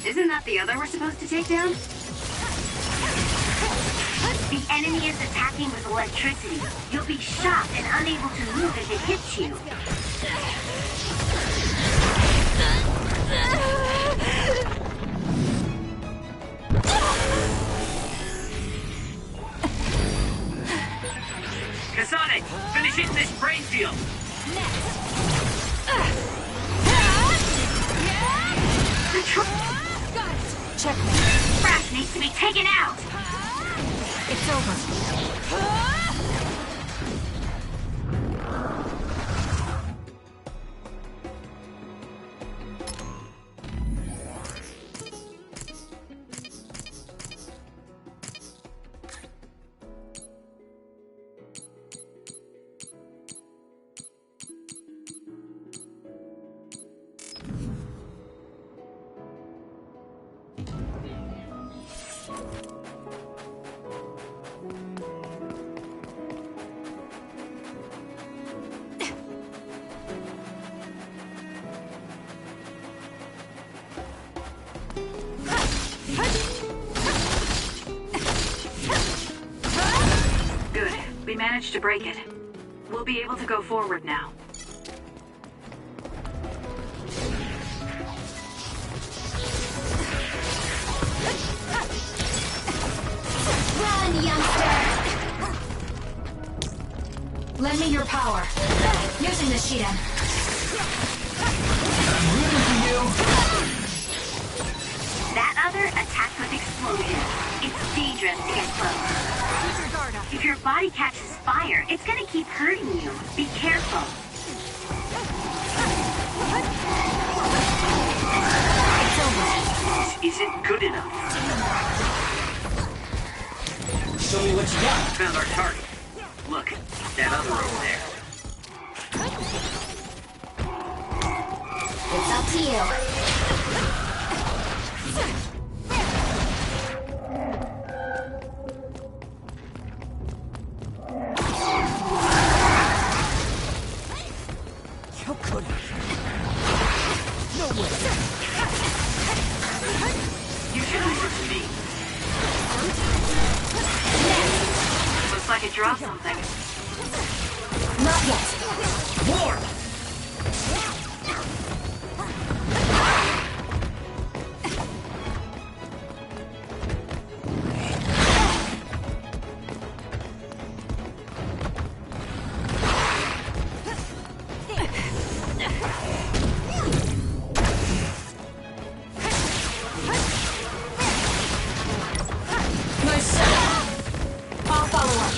Isn't that the other we're supposed to take down? The enemy is attacking with electricity. You'll be shocked and unable to move if it hits you. Kasane, finish hitting this brain field. Got it. Checkmate. Crash needs to be taken out. It's over. Good. We managed to break it. We'll be able to go forward now. Run, youngster! Lend me your power. Using the Shidan. I'm rooting for you. That other attacked with explosion. It's dangerous to get close. Keep your guard up. If your body catches fire, it's gonna keep hurting you. Be careful. It's over. This isn't good enough. Show me what you got. Found our target. Look, that other over there. It's up to you. You couldn't. No way. You should listen to me. Looks like it dropped something. Not yet. More! Nice shot. I'll follow up.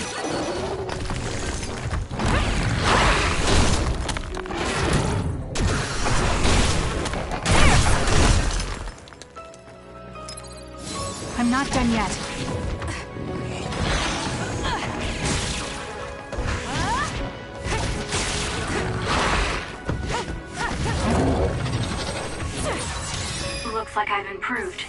I'm not done yet. Looks like I've improved.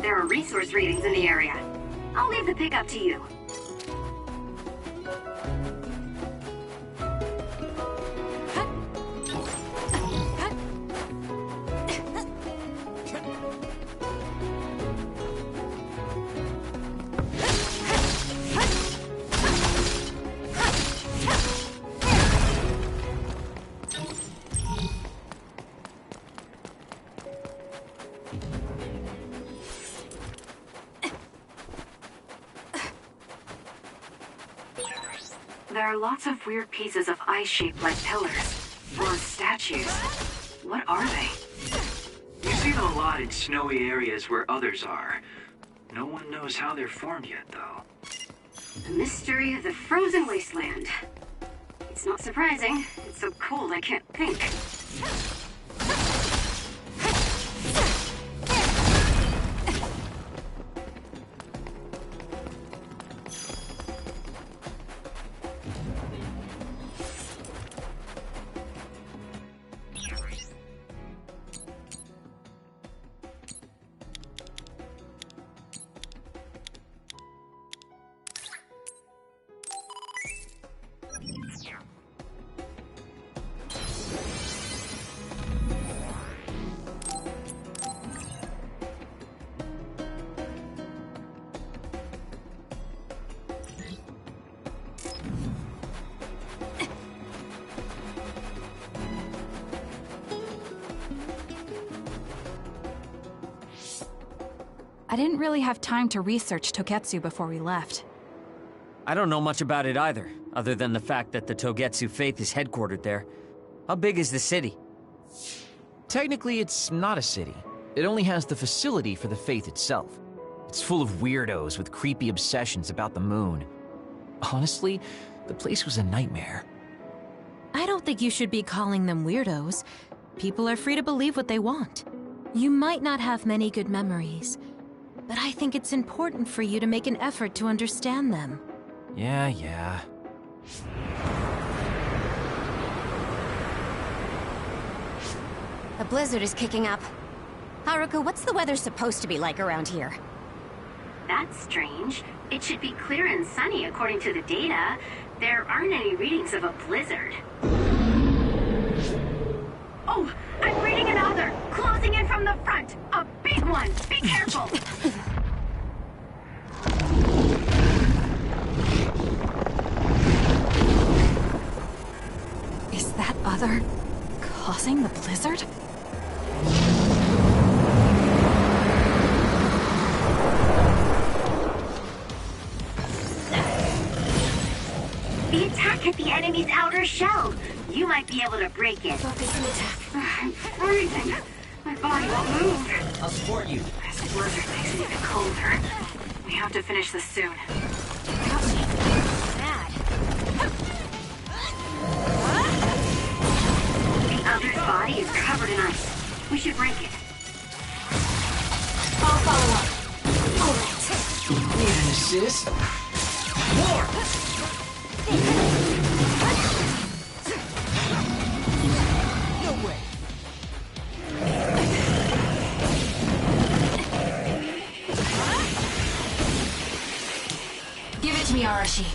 There are resource readings in the area. I'll leave the pickup to you. There are lots of weird pieces of ice shaped like pillars, or statues. What are they? You see them a lot in snowy areas where others are. No one knows how they're formed yet, though. The mystery of the frozen wasteland. It's not surprising. It's so cold I can't think. I didn't really have time to research Togetsu before we left. I don't know much about it either, other than the fact that the Togetsu faith is headquartered there. How big is the city? Technically, it's not a city. It only has the facility for the faith itself. It's full of weirdos with creepy obsessions about the moon. Honestly, the place was a nightmare. I don't think you should be calling them weirdos. People are free to believe what they want. You might not have many good memories, but I think it's important for you to make an effort to understand them. Yeah. A blizzard is kicking up. Haruka, what's the weather supposed to be like around here? That's strange. It should be clear and sunny according to the data. There aren't any readings of a blizzard. Oh, I'm reading another! Closing in from the front! A big one! Be careful! Is that other causing the blizzard? The attack hit the enemy's outer shell. You might be able to break it. Focus and attack. I'm freezing. My body won't move. I'll support you. This blizzard makes it even colder. We have to finish this soon. Bad. The other's body is covered in ice. We should break it. I'll follow up. Need an assist? War! No way. Give it to me, Arashi.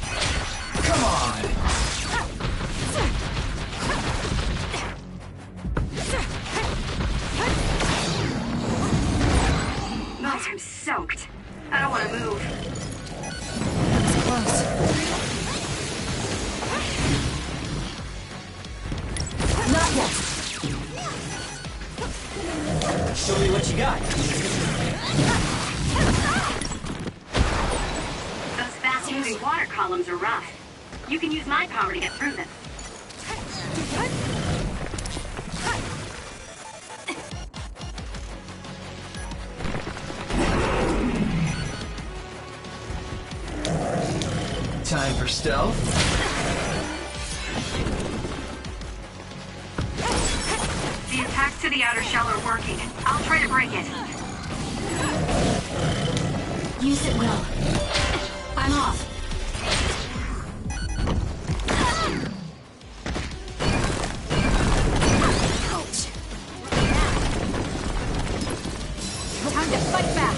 Come on. Oh, I'm soaked. I don't want to move. Close. Not yet. Show me what you got. Those fast-moving water columns are rough. You can use my power to get through them. Time for stealth. The attacks to the outer shell are working. I'll try to break it. Use it well. I'm off. Ouch. Time to fight back.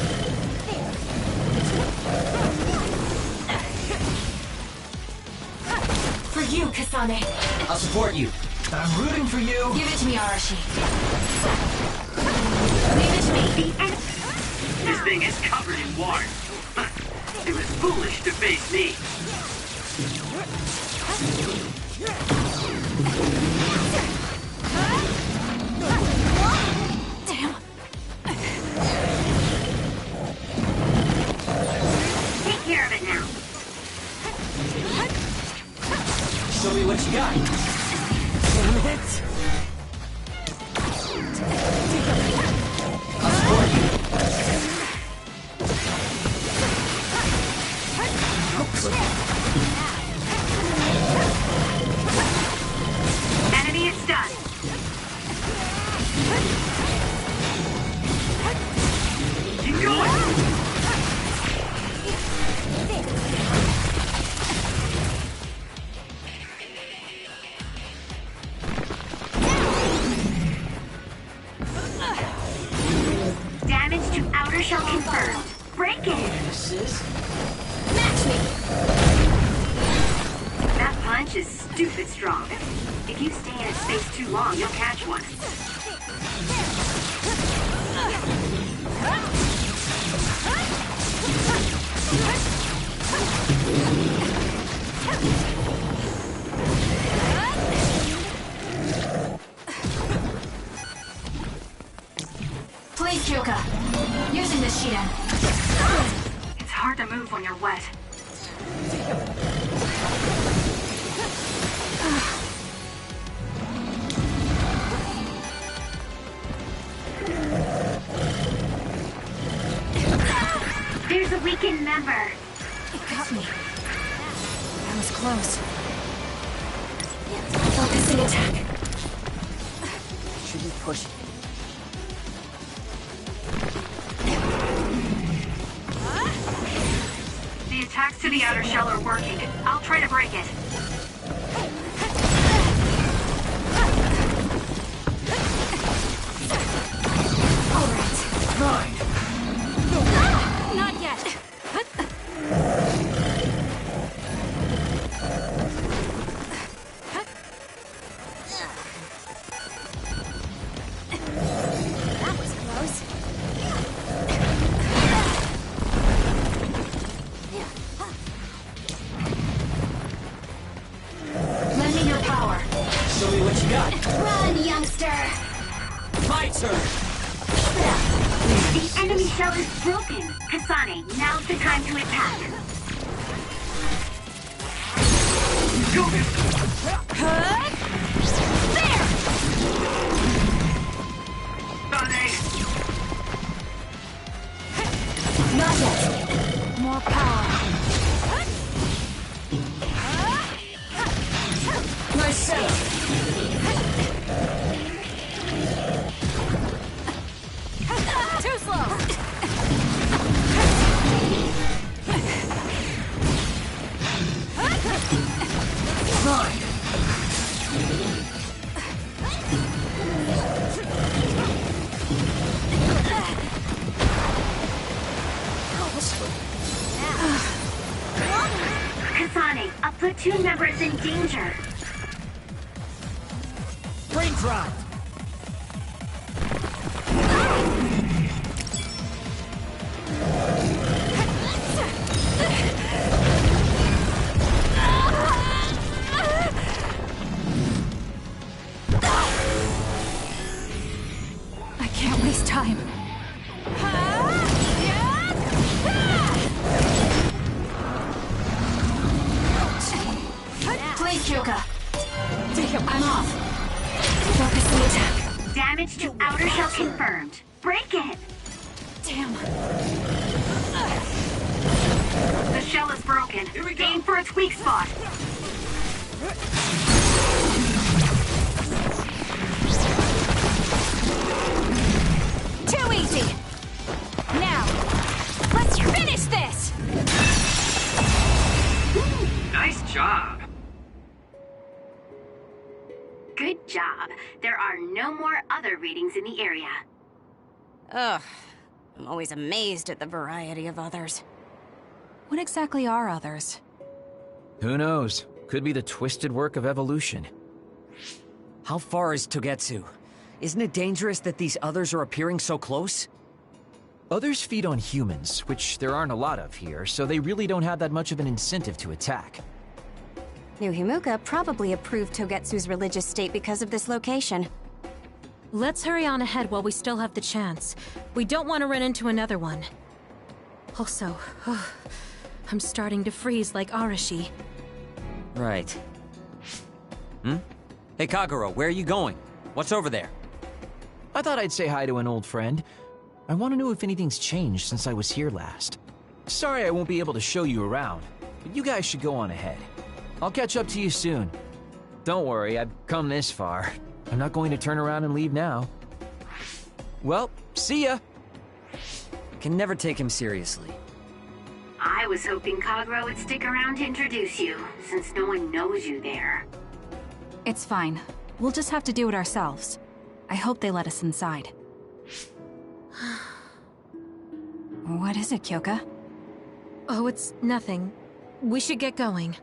For you, Kasane. I'll support you. I'm rooting for you. Give it to me, Arashi. Leave it to me. This thing is covered in water. It was foolish to face me. Damn. Take care of it now. Show me what you got. Damn it! I'll support you. Enemy is done. Keep going! Damage to outer shell confirmed. Break it. Assist. Match me. That punch is stupid strong. If you stay in its space too long, you'll catch one. Please, Kyoka. Using the Shiden. to move when you're wet. There's a weakened member. It got me. That was close. Focusing attack. Should be pushing. The attacks to the outer shell are working. I'll try to break it. All right. Fine. Not yet. That was close. Lend me your power. Show me what you got. Run, youngster! My turn. The enemy shell is broken. Kasane, now's the time to attack. Go there! There! Sane! Not yet. More power. Nice setup. Too slow. Fine. Kasane, a platoon member is in danger. Brain drive. I can't waste time. Please, Kyoka. I'm off. Focusing attack. Damage to outer shell confirmed. Break it! Damn. The shell is broken. Here we go. Aim for its weak spot. Too easy. Now, let's finish this. Nice job. Good job. There are no more other readings in the area. Ugh. I'm always amazed at the variety of others. What exactly are others? Who knows? Could be the twisted work of evolution. How far is Togetsu? Isn't it dangerous that these others are appearing so close? Others feed on humans, which there aren't a lot of here, so they really don't have that much of an incentive to attack. New Himuka probably approved Togetsu's religious state because of this location. Let's hurry on ahead while we still have the chance. We don't want to run into another one. Also, I'm starting to freeze like Arashi. Right. Hey, Kagero, where are you going? What's over there? I thought I'd say hi to an old friend. I want to know if anything's changed since I was here last. Sorry I won't be able to show you around, but you guys should go on ahead. I'll catch up to you soon. Don't worry, I've come this far. I'm not going to turn around and leave now. Well, see ya! I can never take him seriously. I was hoping Kagero would stick around to introduce you, since no one knows you there. It's fine. We'll just have to do it ourselves. I hope they let us inside. What is it, Kyoka? Oh, it's nothing. We should get going.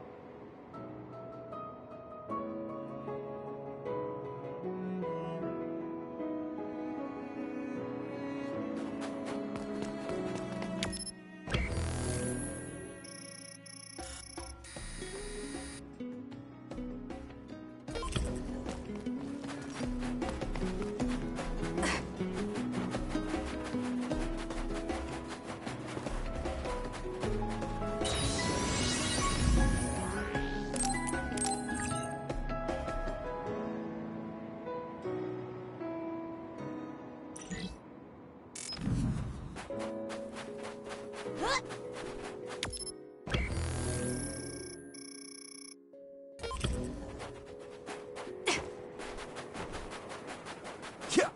Yeah.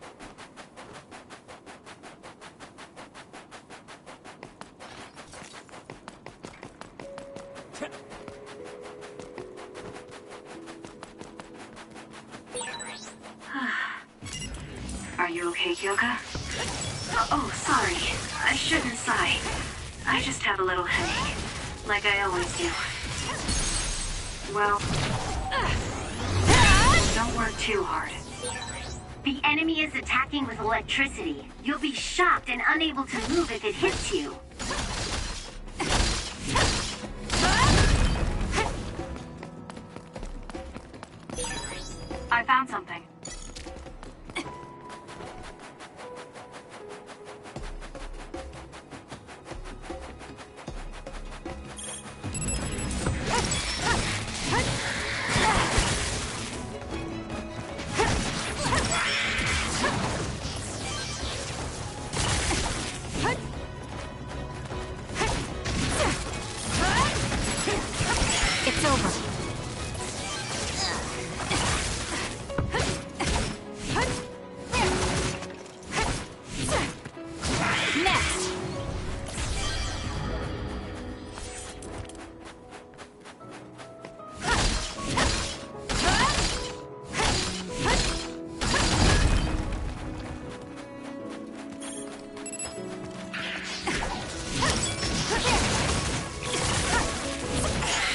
Are you okay, Kyoka? Oh, sorry. I shouldn't sigh. I just have a little headache, like I always do. Well, don't work too hard. The enemy is attacking with electricity. You'll be shocked and unable to move if it hits you. I found something. It's over. Next.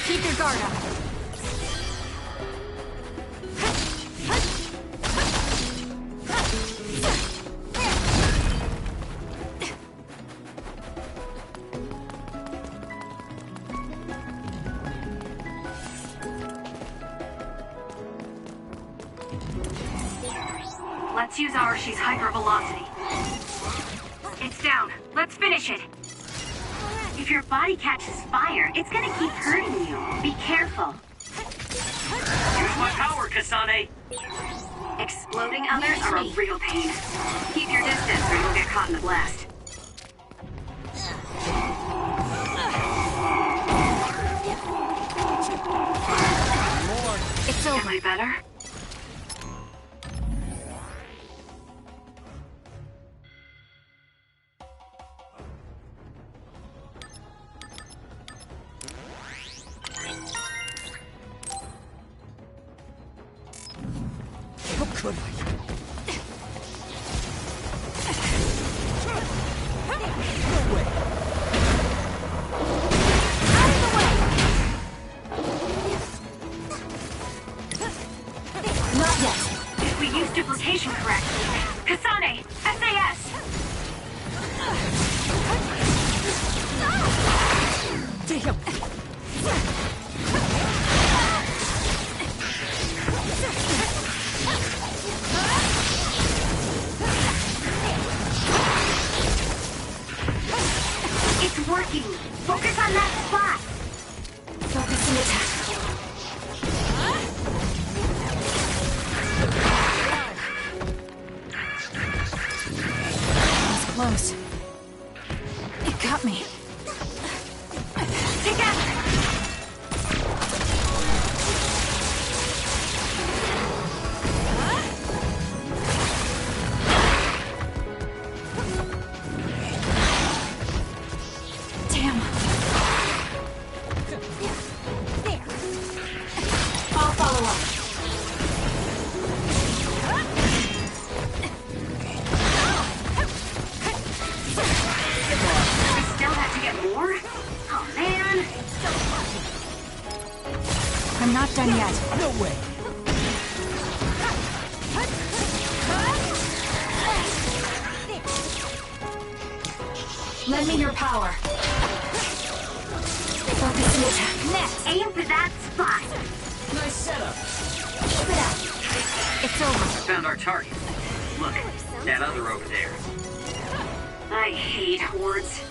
Keep your guard up. Let's use Arashi's hypervelocity. It's down. Let's finish it. If your body catches fire, it's gonna keep hurting you. Be careful. Use my power, Kasane! Exploding others are a real pain. Keep your distance or you'll get caught in the blast. It's over. Am I better? How could I? No way. Not yet. If we use duplication correctly. Kasane! SAS! Damn. It's working! Focus on that spot! Focusing attack. It's close. It got me. Together! Damn. There. I'll follow up. We still have to get more? Oh man! I'm not done yet. No way. Lend me your power. Focusing attack. Next. Aim for that spot! Nice setup. Keep it up. It's over. Found our target. Look, that other over there. I hate hordes.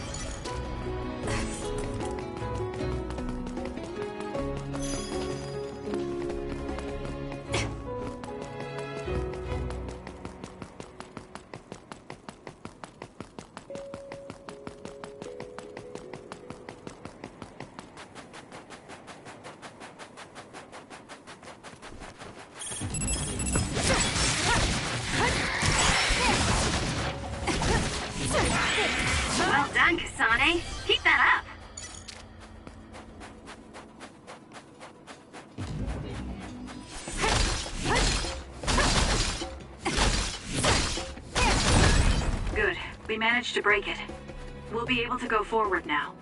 We managed to break it. We'll be able to go forward now.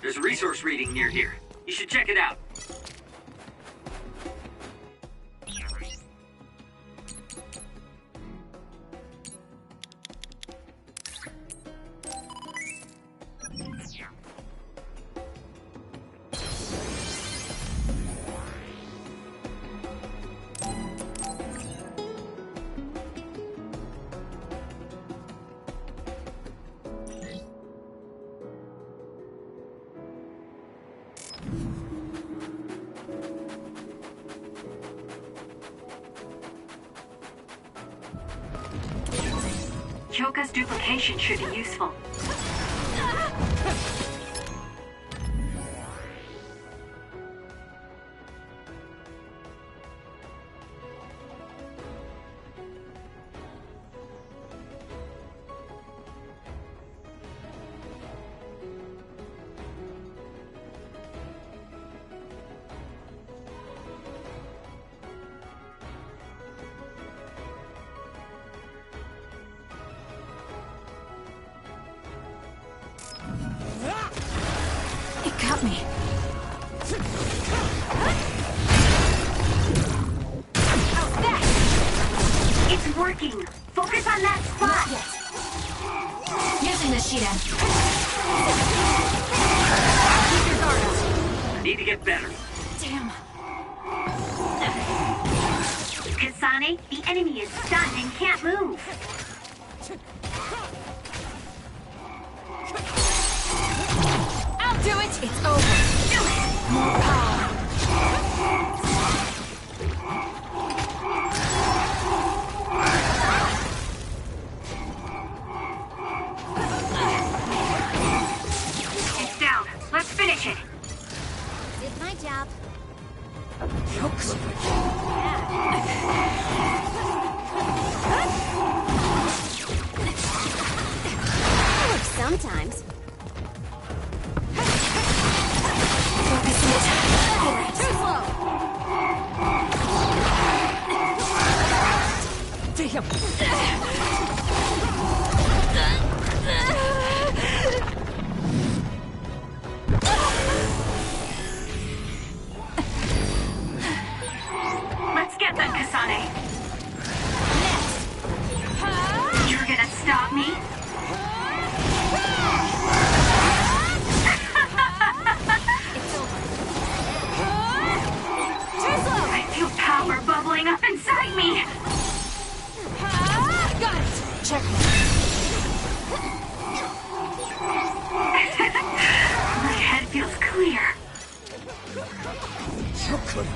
There's a resource reading near here. You should check it out. Choka's duplication should be useful. It got me. How's that? It's working. Focus on that spot. Using the Shida. Keep your guard up. I need to get better. Damn. Kasane, the enemy is stunned and can't move. I'll do it. It's over. Do it. More power. It's down. Let's finish it. Did my job. Works sometimes. Too slow. Let's get them, Kasane. You're gonna stop me? I feel power bubbling up inside me. Got it. Check me. My head feels clear. How could I?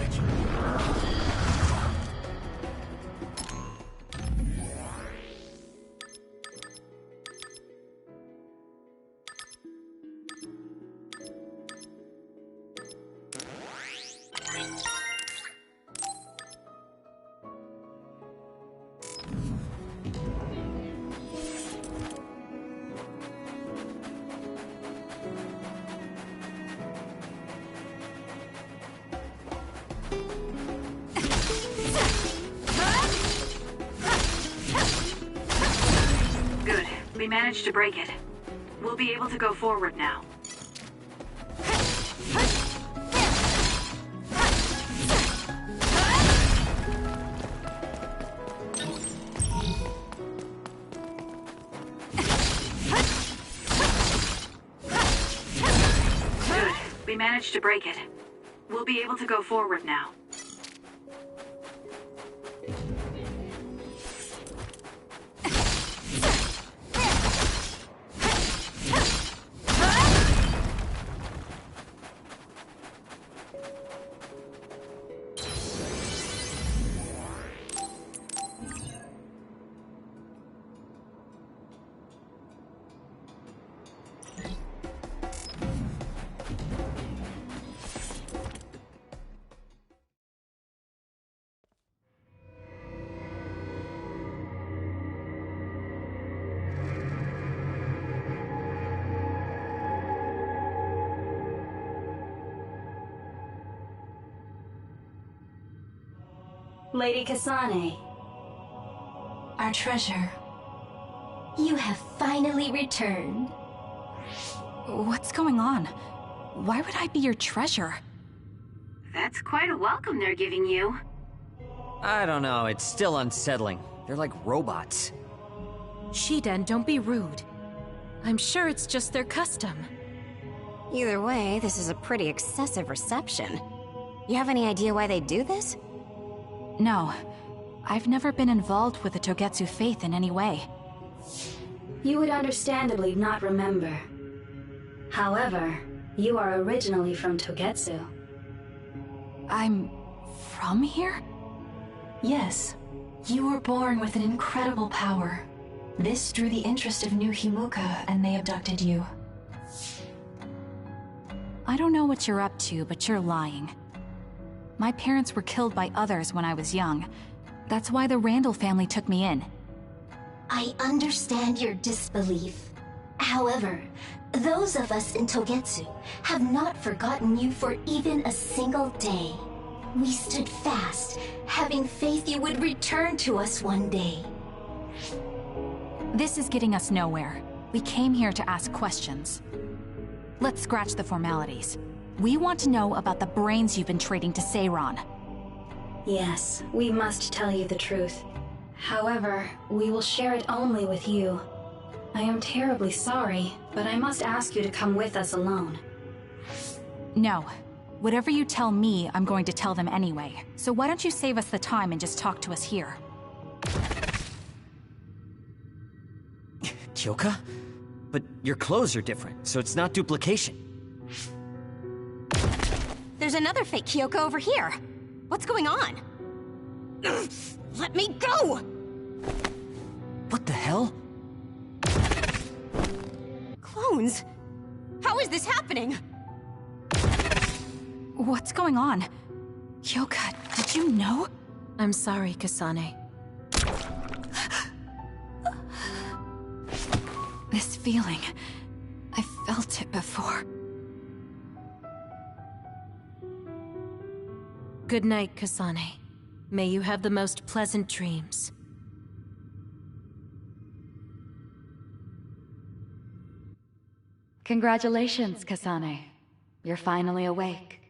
Good. We managed to break it. We'll be able to go forward now. Good. We managed to break it. We'll be able to go forward now. Lady Kasane. Our treasure. You have finally returned. What's going on? Why would I be your treasure? That's quite a welcome they're giving you. I don't know, it's still unsettling. They're like robots. Shiden, don't be rude. I'm sure it's just their custom. Either way, this is a pretty excessive reception. You have any idea why they do this? No. I've never been involved with the Togetsu faith in any way. You would understandably not remember. However, you are originally from Togetsu. I'm from here? Yes. You were born with an incredible power. This drew the interest of New Himuka, and they abducted you. I don't know what you're up to, but you're lying. My parents were killed by others when I was young. That's why the Randall family took me in. I understand your disbelief. However, those of us in Togetsu have not forgotten you for even a single day. We stood fast, having faith you would return to us one day. This is getting us nowhere. We came here to ask questions. Let's scratch the formalities. We want to know about the brains you've been trading to Seiron. Yes, we must tell you the truth. However, we will share it only with you. I am terribly sorry, but I must ask you to come with us alone. No. Whatever you tell me, I'm going to tell them anyway. So why don't you save us the time and just talk to us here? Kyoka? But your clothes are different, so it's not duplication. There's another fake Kyoko over here. What's going on? Let me go! What the hell? Clones? How is this happening? What's going on? Kyoka, did you know? I'm sorry, Kasane. This feeling, I felt it before. Good night, Kasane. May you have the most pleasant dreams. Congratulations, Kasane. You're finally awake.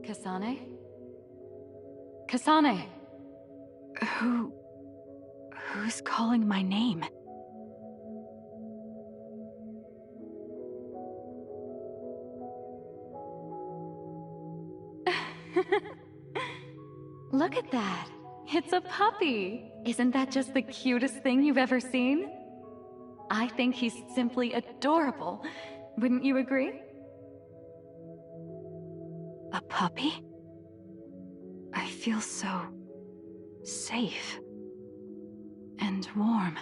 Kasane? Kasane! Who's calling my name? Look at that. It's a puppy. Isn't that just the cutest thing you've ever seen? I think he's simply adorable. Wouldn't you agree? A puppy? I feel so safe and warm.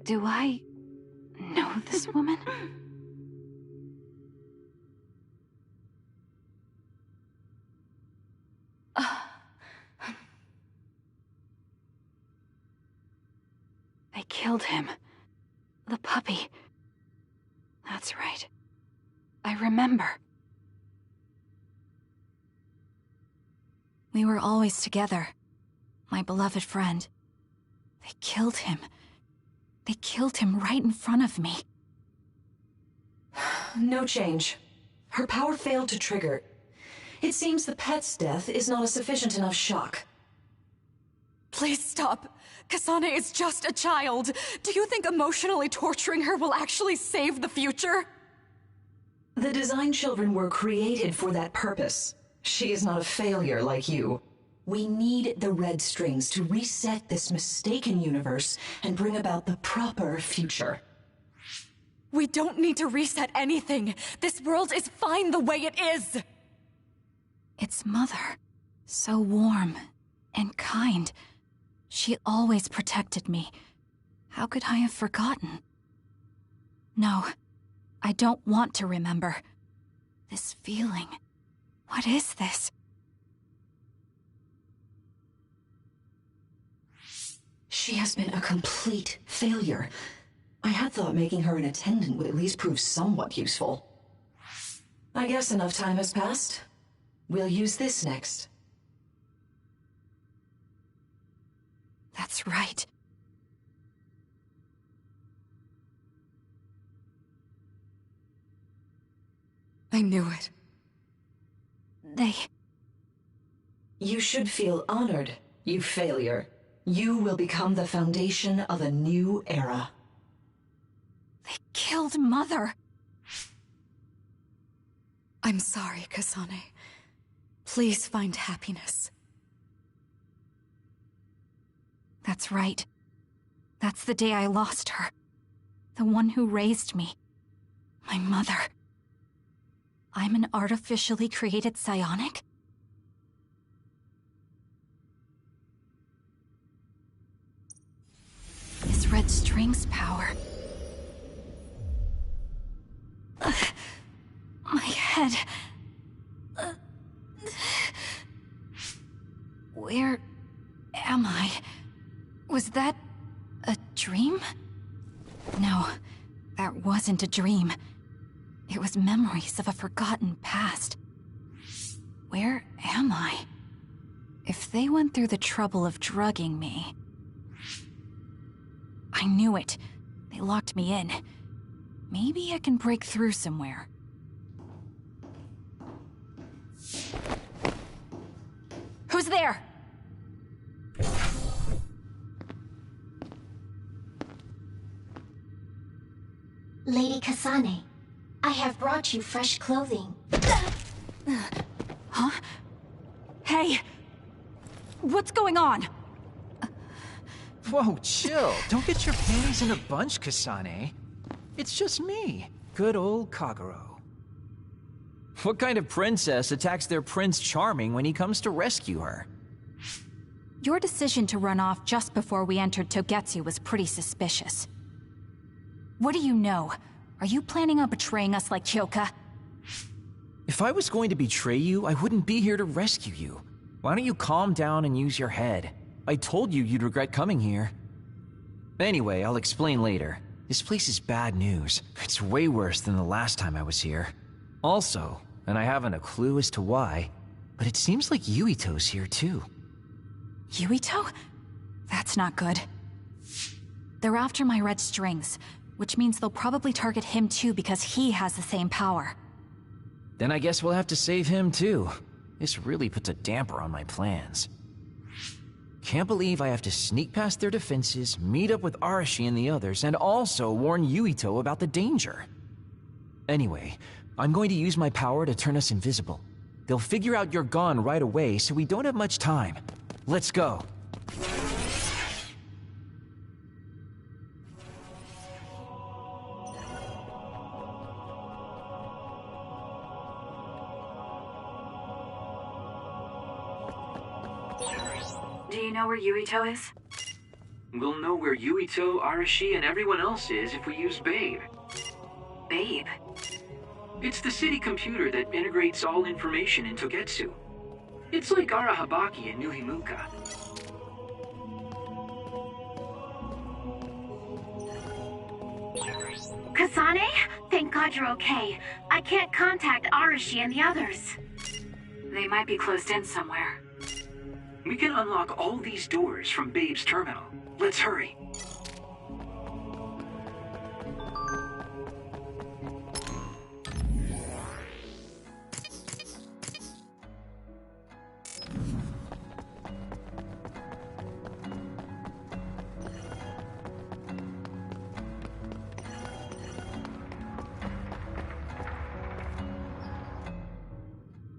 Do I know this woman? They killed him. The puppy. That's right. I remember. We were always together. My beloved friend. They killed him. They killed him right in front of me. No change. Her power failed to trigger. It seems the pet's death is not a sufficient enough shock. Please stop. Kasane is just a child. Do you think emotionally torturing her will actually save the future? The design children were created for that purpose. She is not a failure like you. We need the red strings to reset this mistaken universe and bring about the proper future. We don't need to reset anything. This world is fine the way it is. It's Mother. So warm and kind. She always protected me. How could I have forgotten? No, I don't want to remember. This feeling. What is this? She has been a complete failure. I had thought making her an attendant would at least prove somewhat useful. I guess enough time has passed. We'll use this next. That's right. I knew it. You should feel honored, you failure. You will become the foundation of a new era. They killed Mother. I'm sorry, Kasane. Please find happiness. That's right. That's the day I lost her. The one who raised me. My mother. I'm an artificially created psionic? This red string's power. My head. Where am I? Was that a dream? No, that wasn't a dream. It was memories of a forgotten past. Where am I? If they went through the trouble of drugging me... I knew it. They locked me in. Maybe I can break through somewhere. Who's there? Lady Kasane, I have brought you fresh clothing. Huh? Hey! What's going on? Whoa, chill. Don't get your panties in a bunch, Kasane. It's just me, good old Kagero. What kind of princess attacks their Prince Charming when he comes to rescue her? Your decision to run off just before we entered Togetsu was pretty suspicious. What do you know? Are you planning on betraying us like Kyoka? If I was going to betray you, I wouldn't be here to rescue you. Why don't you calm down and use your head? I told you you'd regret coming here. Anyway, I'll explain later. This place is bad news. It's way worse than the last time I was here. Also, and I haven't a clue as to why, but it seems like Yuito's here too. Yuito? That's not good. They're after my red strings, which means they'll probably target him too because he has the same power. Then I guess we'll have to save him too. This really puts a damper on my plans. Can't believe I have to sneak past their defenses, meet up with Arashi and the others, and also warn Yuito about the danger. Anyway, I'm going to use my power to turn us invisible. They'll figure out you're gone right away, so we don't have much time. Let's go. Do you know where Yuito is? We'll know where Yuito, Arashi, and everyone else is if we use Babe. Babe? It's the city computer that integrates all information in Togetsu. It's like Arahabaki and Nuhimuka. Kasane? Thank God you're okay. I can't contact Arashi and the others. They might be closed in somewhere. We can unlock all these doors from Babe's terminal. Let's hurry.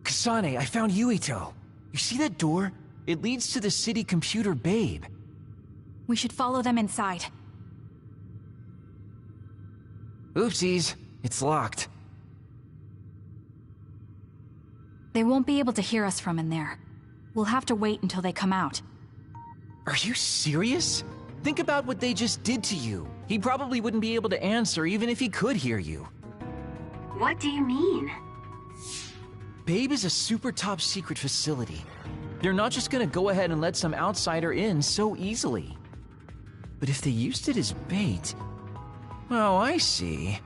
Kasane, I found Yuito. You see that door? It leads to the city computer Babe. We should follow them inside. Oopsies, it's locked. They won't be able to hear us from in there. We'll have to wait until they come out. Are you serious? Think about what they just did to you. He probably wouldn't be able to answer even if he could hear you. What do you mean? Babe is a super top secret facility. They're not just gonna go ahead and let some outsider in so easily. But if they used it as bait... Oh, I see.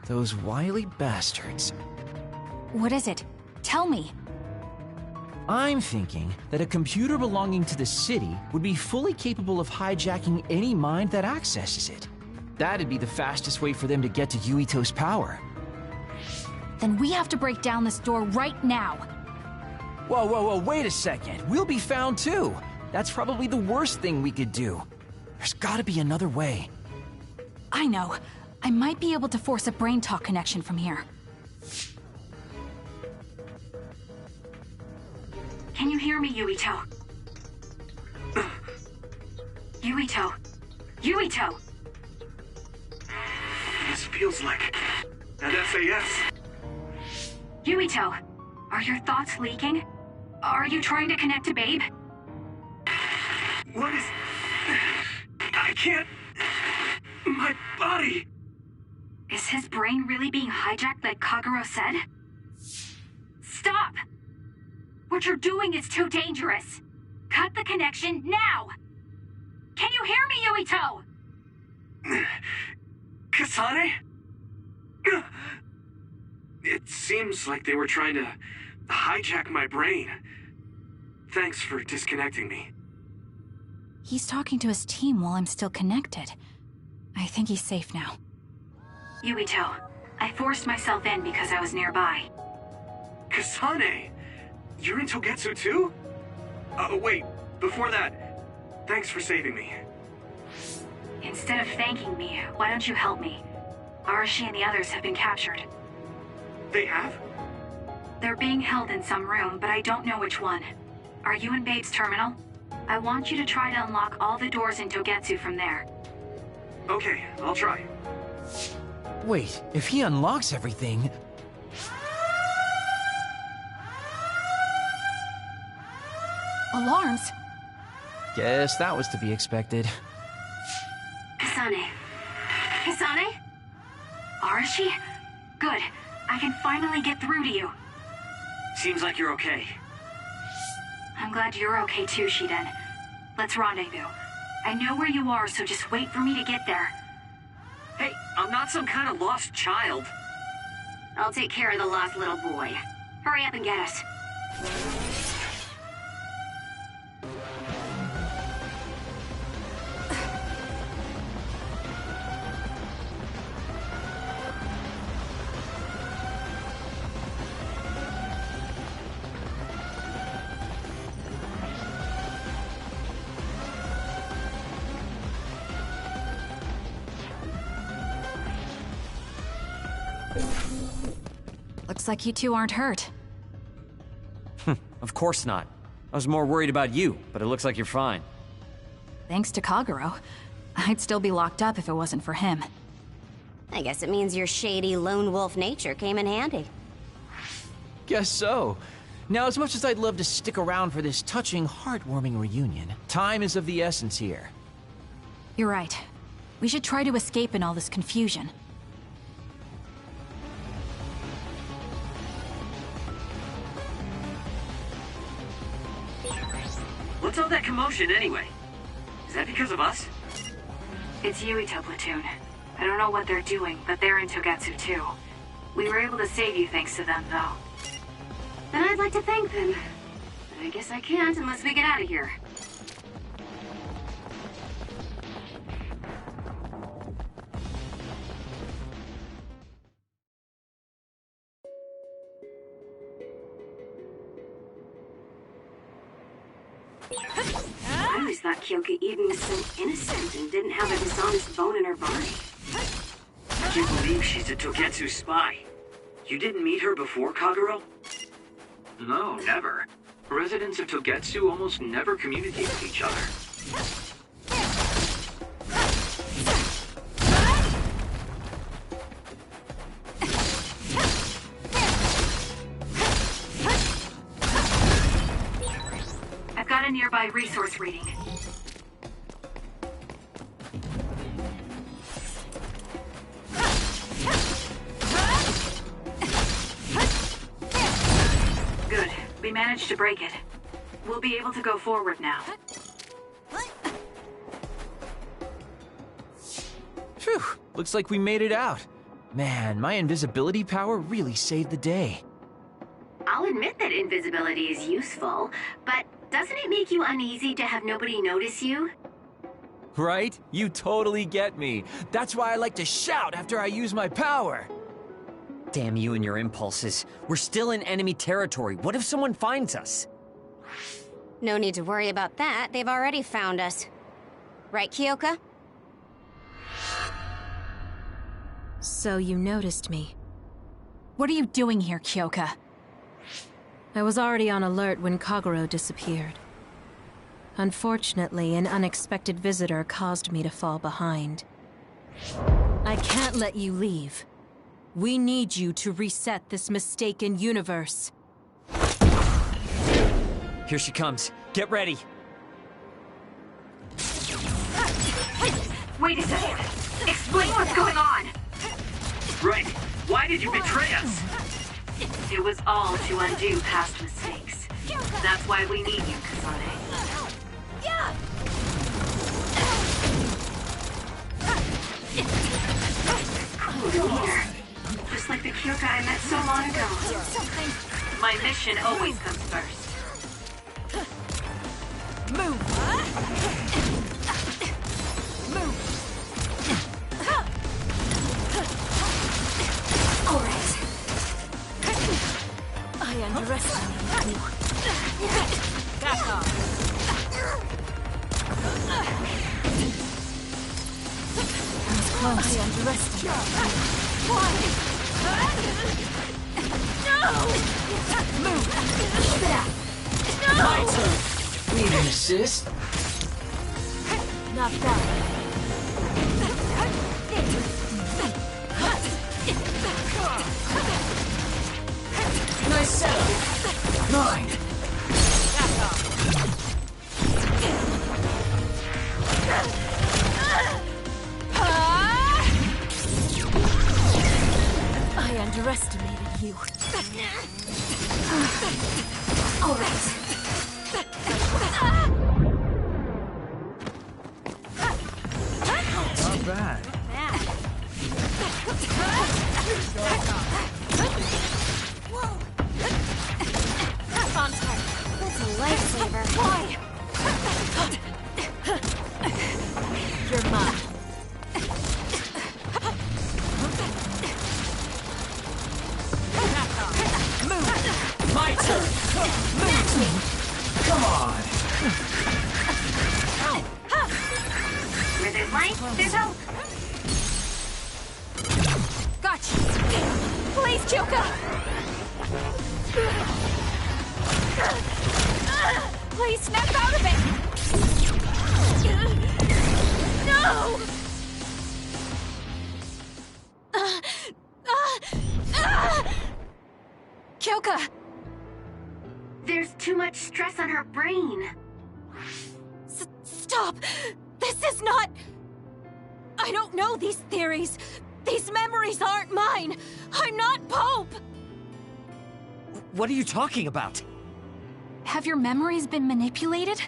Those wily bastards. What is it? Tell me. I'm thinking that a computer belonging to the city would be fully capable of hijacking any mind that accesses it. That'd be the fastest way for them to get to Yuito's power. Then we have to break down this door right now. Whoa, wait a second. We'll be found too. That's probably the worst thing we could do. There's gotta be another way. I know. I might be able to force a brain talk connection from here. Can you hear me, Yuito? Yuito! Yuito! This feels like an SAS. Yuito, are your thoughts leaking? Are you trying to connect to Babe? What is... I can't... My body... Is his brain really being hijacked like Kagero said? Stop! What you're doing is too dangerous. Cut the connection now! Can you hear me, Yuito? Kasane? It seems like they were trying to hijack my brain. Thanks for disconnecting me. He's talking to his team while I'm still connected. I think he's safe now. Yuito, I forced myself in because I was nearby. Kasane! You're in Togetsu too? Wait, before that, thanks for saving me. Instead of thanking me, why don't you help me? Arashi and the others have been captured. They have? They're being held in some room, but I don't know which one. Are you in Babe's terminal? I want you to try to unlock all the doors in Togetsu from there. Okay, I'll try. Wait, if he unlocks everything... Alarms? Guess that was to be expected. Kasane. Kasane? Arashi? Good. I can finally get through to you. Seems like you're okay. I'm glad you're okay too, Shiden. Let's rendezvous. I know where you are, so just wait for me to get there. Hey, I'm not some kind of lost child. I'll take care of the lost little boy. Hurry up and get us. Looks like you two aren't hurt. Of course not. I was more worried about you, but it looks like you're fine. Thanks to Kagero. I'd still be locked up if it wasn't for him. I guess it means your shady lone wolf nature came in handy. Guess so. Now, as much as I'd love to stick around for this touching, heartwarming reunion, time is of the essence here. You're right. We should try to escape in all this confusion. What's all that commotion anyway? Is that because of us? It's Yuito Platoon. I don't know what they're doing, but they're in Togetsu too. We were able to save you thanks to them, though. Then I'd like to thank them. But I guess I can't unless we get out of here. I always thought Kyoka even was so innocent and didn't have a dishonest bone in her body. I can't believe she's a Togetsu spy. You didn't meet her before, Kagero? No, never. Residents of Togetsu almost never communicate with each other. I've got a nearby resource reading. Good. We managed to break it. We'll be able to go forward now. Phew, looks like we made it out. Man, my invisibility power really saved the day. I'll admit that invisibility is useful, but doesn't it make you uneasy to have nobody notice you? Right? You totally get me. That's why I like to shout after I use my power. Damn you and your impulses. We're still in enemy territory. What if someone finds us? No need to worry about that. They've already found us. Right, Kyoka? So you noticed me. What are you doing here, Kyoka? I was already on alert when Kagero disappeared. Unfortunately, an unexpected visitor caused me to fall behind. I can't let you leave. We need you to reset this mistaken universe. Here she comes. Get ready. Wait a second. Explain what's going on. Right. Why did you betray us? It was all to undo past mistakes. That's why we need you, Kasane. Cool leader. Just like the Kyoka I met so long ago. My mission always comes first. Move! Move! All right. I underestimated you. Back off. I was close. I underestimated you. Why? No! Move! Keep it up! No! My turn! Need an assist? Not bad. Nice setup. Mine. Back off. I underestimated you. All right. Not bad. That's a lifesaver. Why? You're mine. Move! My turn! Come on! Where there's light, there's hope. Gotcha! Please, Kyoka! Please snap out of it! No! Kyoka! There's too much stress on her brain. Stop! This is not... I don't know these theories. These memories aren't mine. I'm not Pope! What are you talking about? Have your memories been manipulated?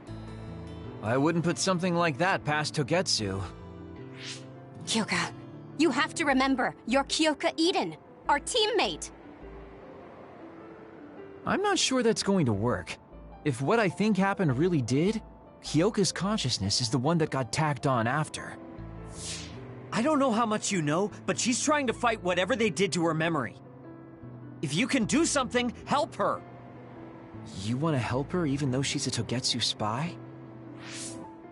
I wouldn't put something like that past Togetsu. Kyoka, you have to remember, you're Kyoka Eden, our teammate. I'm not sure that's going to work. If what I think happened really did, Kyoka's consciousness is the one that got tacked on after. I don't know how much you know, but she's trying to fight whatever they did to her memory. If you can do something, help her! You want to help her even though she's a Togetsu spy?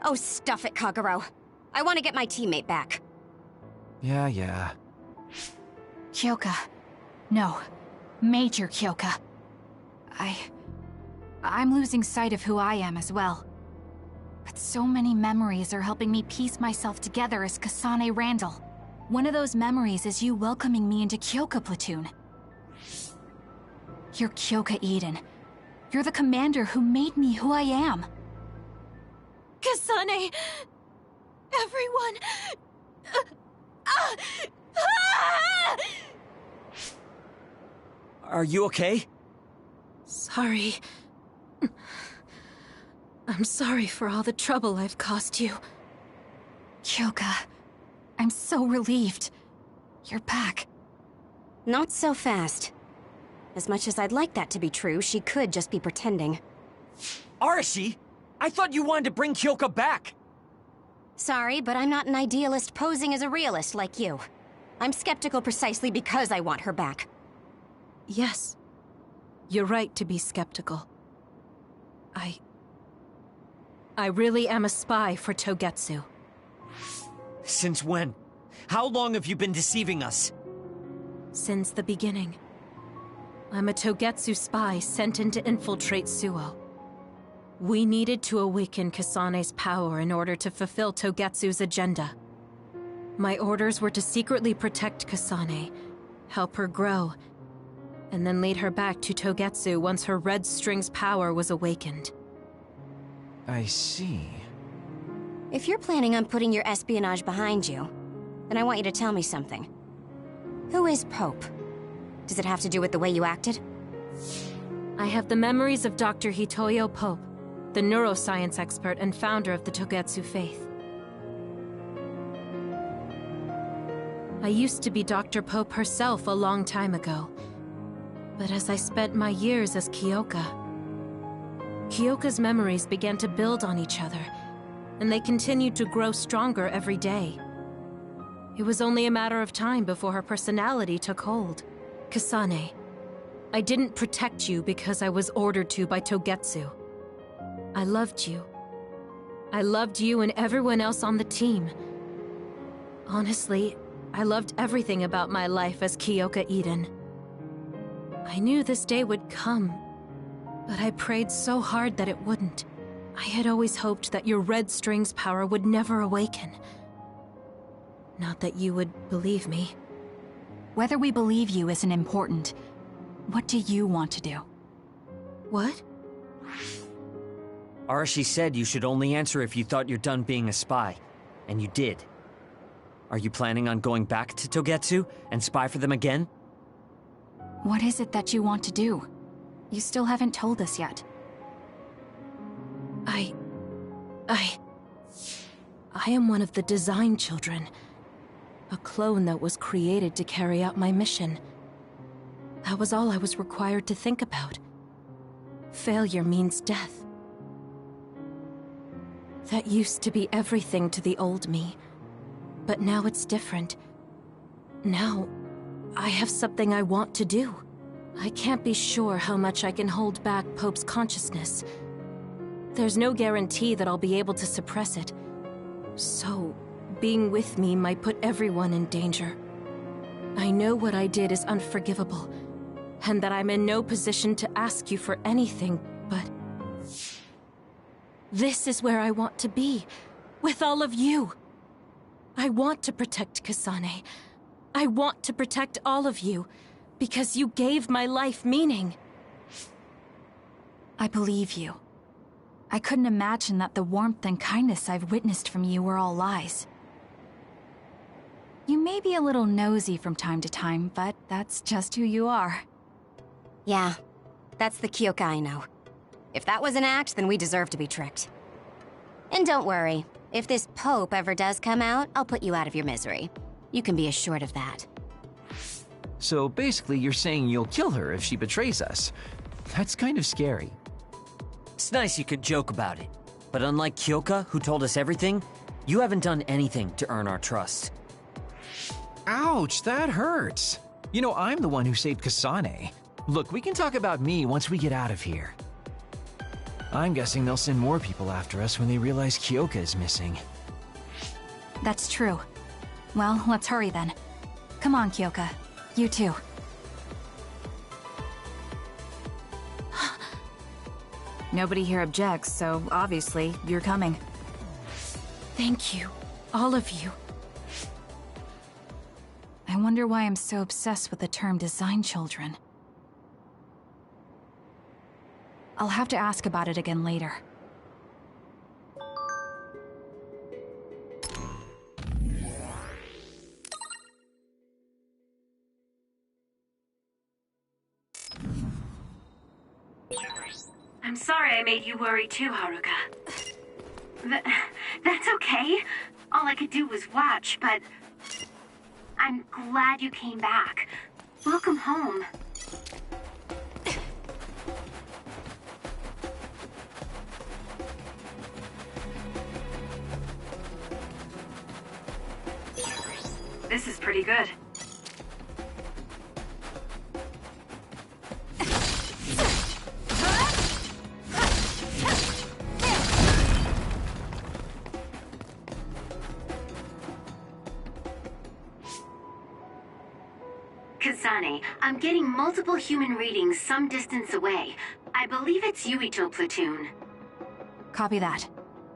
Oh, stuff it, Kagero. I want to get my teammate back. Yeah. Kyoka. No. Major Kyoka. I'm losing sight of who I am as well. But so many memories are helping me piece myself together as Kasane Randall. One of those memories is you welcoming me into Kyoka Platoon. You're Kyoka Eden. You're the commander who made me who I am. Kasane... Everyone... Are you okay? Sorry. I'm sorry for all the trouble I've caused you. Kyoka, I'm so relieved. You're back. Not so fast. As much as I'd like that to be true, she could just be pretending. Arashi! I thought you wanted to bring Kyoka back! Sorry, but I'm not an idealist posing as a realist like you. I'm skeptical precisely because I want her back. Yes. You're right to be skeptical. I really am a spy for Togetsu. Since when? How long have you been deceiving us? Since the beginning. I'm a Togetsu spy sent in to infiltrate Suo. We needed to awaken Kasane's power in order to fulfill Togetsu's agenda. My orders were to secretly protect Kasane, help her grow, and then lead her back to Togetsu once her red string's power was awakened. I see. If you're planning on putting your espionage behind you, then I want you to tell me something. Who is Pope? Does it have to do with the way you acted? I have the memories of Dr. Hitoyo Pope, the neuroscience expert and founder of the Togetsu faith. I used to be Dr. Pope herself a long time ago. But as I spent my years as Kyoka's memories began to build on each other, and they continued to grow stronger every day. It was only a matter of time before her personality took hold. Kasane, I didn't protect you because I was ordered to by Togetsu. I loved you. I loved you and everyone else on the team. Honestly, I loved everything about my life as Kyoka Eden. I knew this day would come, but I prayed so hard that it wouldn't. I had always hoped that your red string's power would never awaken. Not that you would believe me. Whether we believe you isn't important. What do you want to do? What? Arashi said you should only answer if you thought you're done being a spy. And you did. Are you planning on going back to Togetsu and spy for them again? What is it that you want to do? You still haven't told us yet. I am one of the design children. A clone that was created to carry out my mission. That was all I was required to think about. Failure means death. That used to be everything to the old me. But now it's different. Now, I have something I want to do. I can't be sure how much I can hold back Pope's consciousness. There's no guarantee that I'll be able to suppress it. So, being with me might put everyone in danger. I know what I did is unforgivable, and that I'm in no position to ask you for anything, but... this is where I want to be, with all of you. I want to protect Kasane. I want to protect all of you, because you gave my life meaning. I believe you. I couldn't imagine that the warmth and kindness I've witnessed from you were all lies. You may be a little nosy from time to time, but that's just who you are. Yeah, that's the Kyoka I know. If that was an act, then we deserve to be tricked. And don't worry, if this Pope ever does come out, I'll put you out of your misery. You can be assured of that. So basically you're saying you'll kill her if she betrays us. That's kind of scary. It's nice you could joke about it. But unlike Kyoka, who told us everything, you haven't done anything to earn our trust. Ouch, that hurts. You know, I'm the one who saved Kasane. Look, we can talk about me once we get out of here. I'm guessing they'll send more people after us when they realize Kyoka is missing. That's true. Well, let's hurry then. Come on, Kyoka. You too. Nobody here objects, so obviously you're coming. Thank you, all of you. I wonder why I'm so obsessed with the term design children. I'll have to ask about it again later. I'm sorry I made you worry too, Haruka. That's okay. All I could do was watch, but I'm glad you came back. Welcome home. This is pretty good. Kasane, I'm getting multiple human readings some distance away. I believe it's Yuito platoon. Copy that.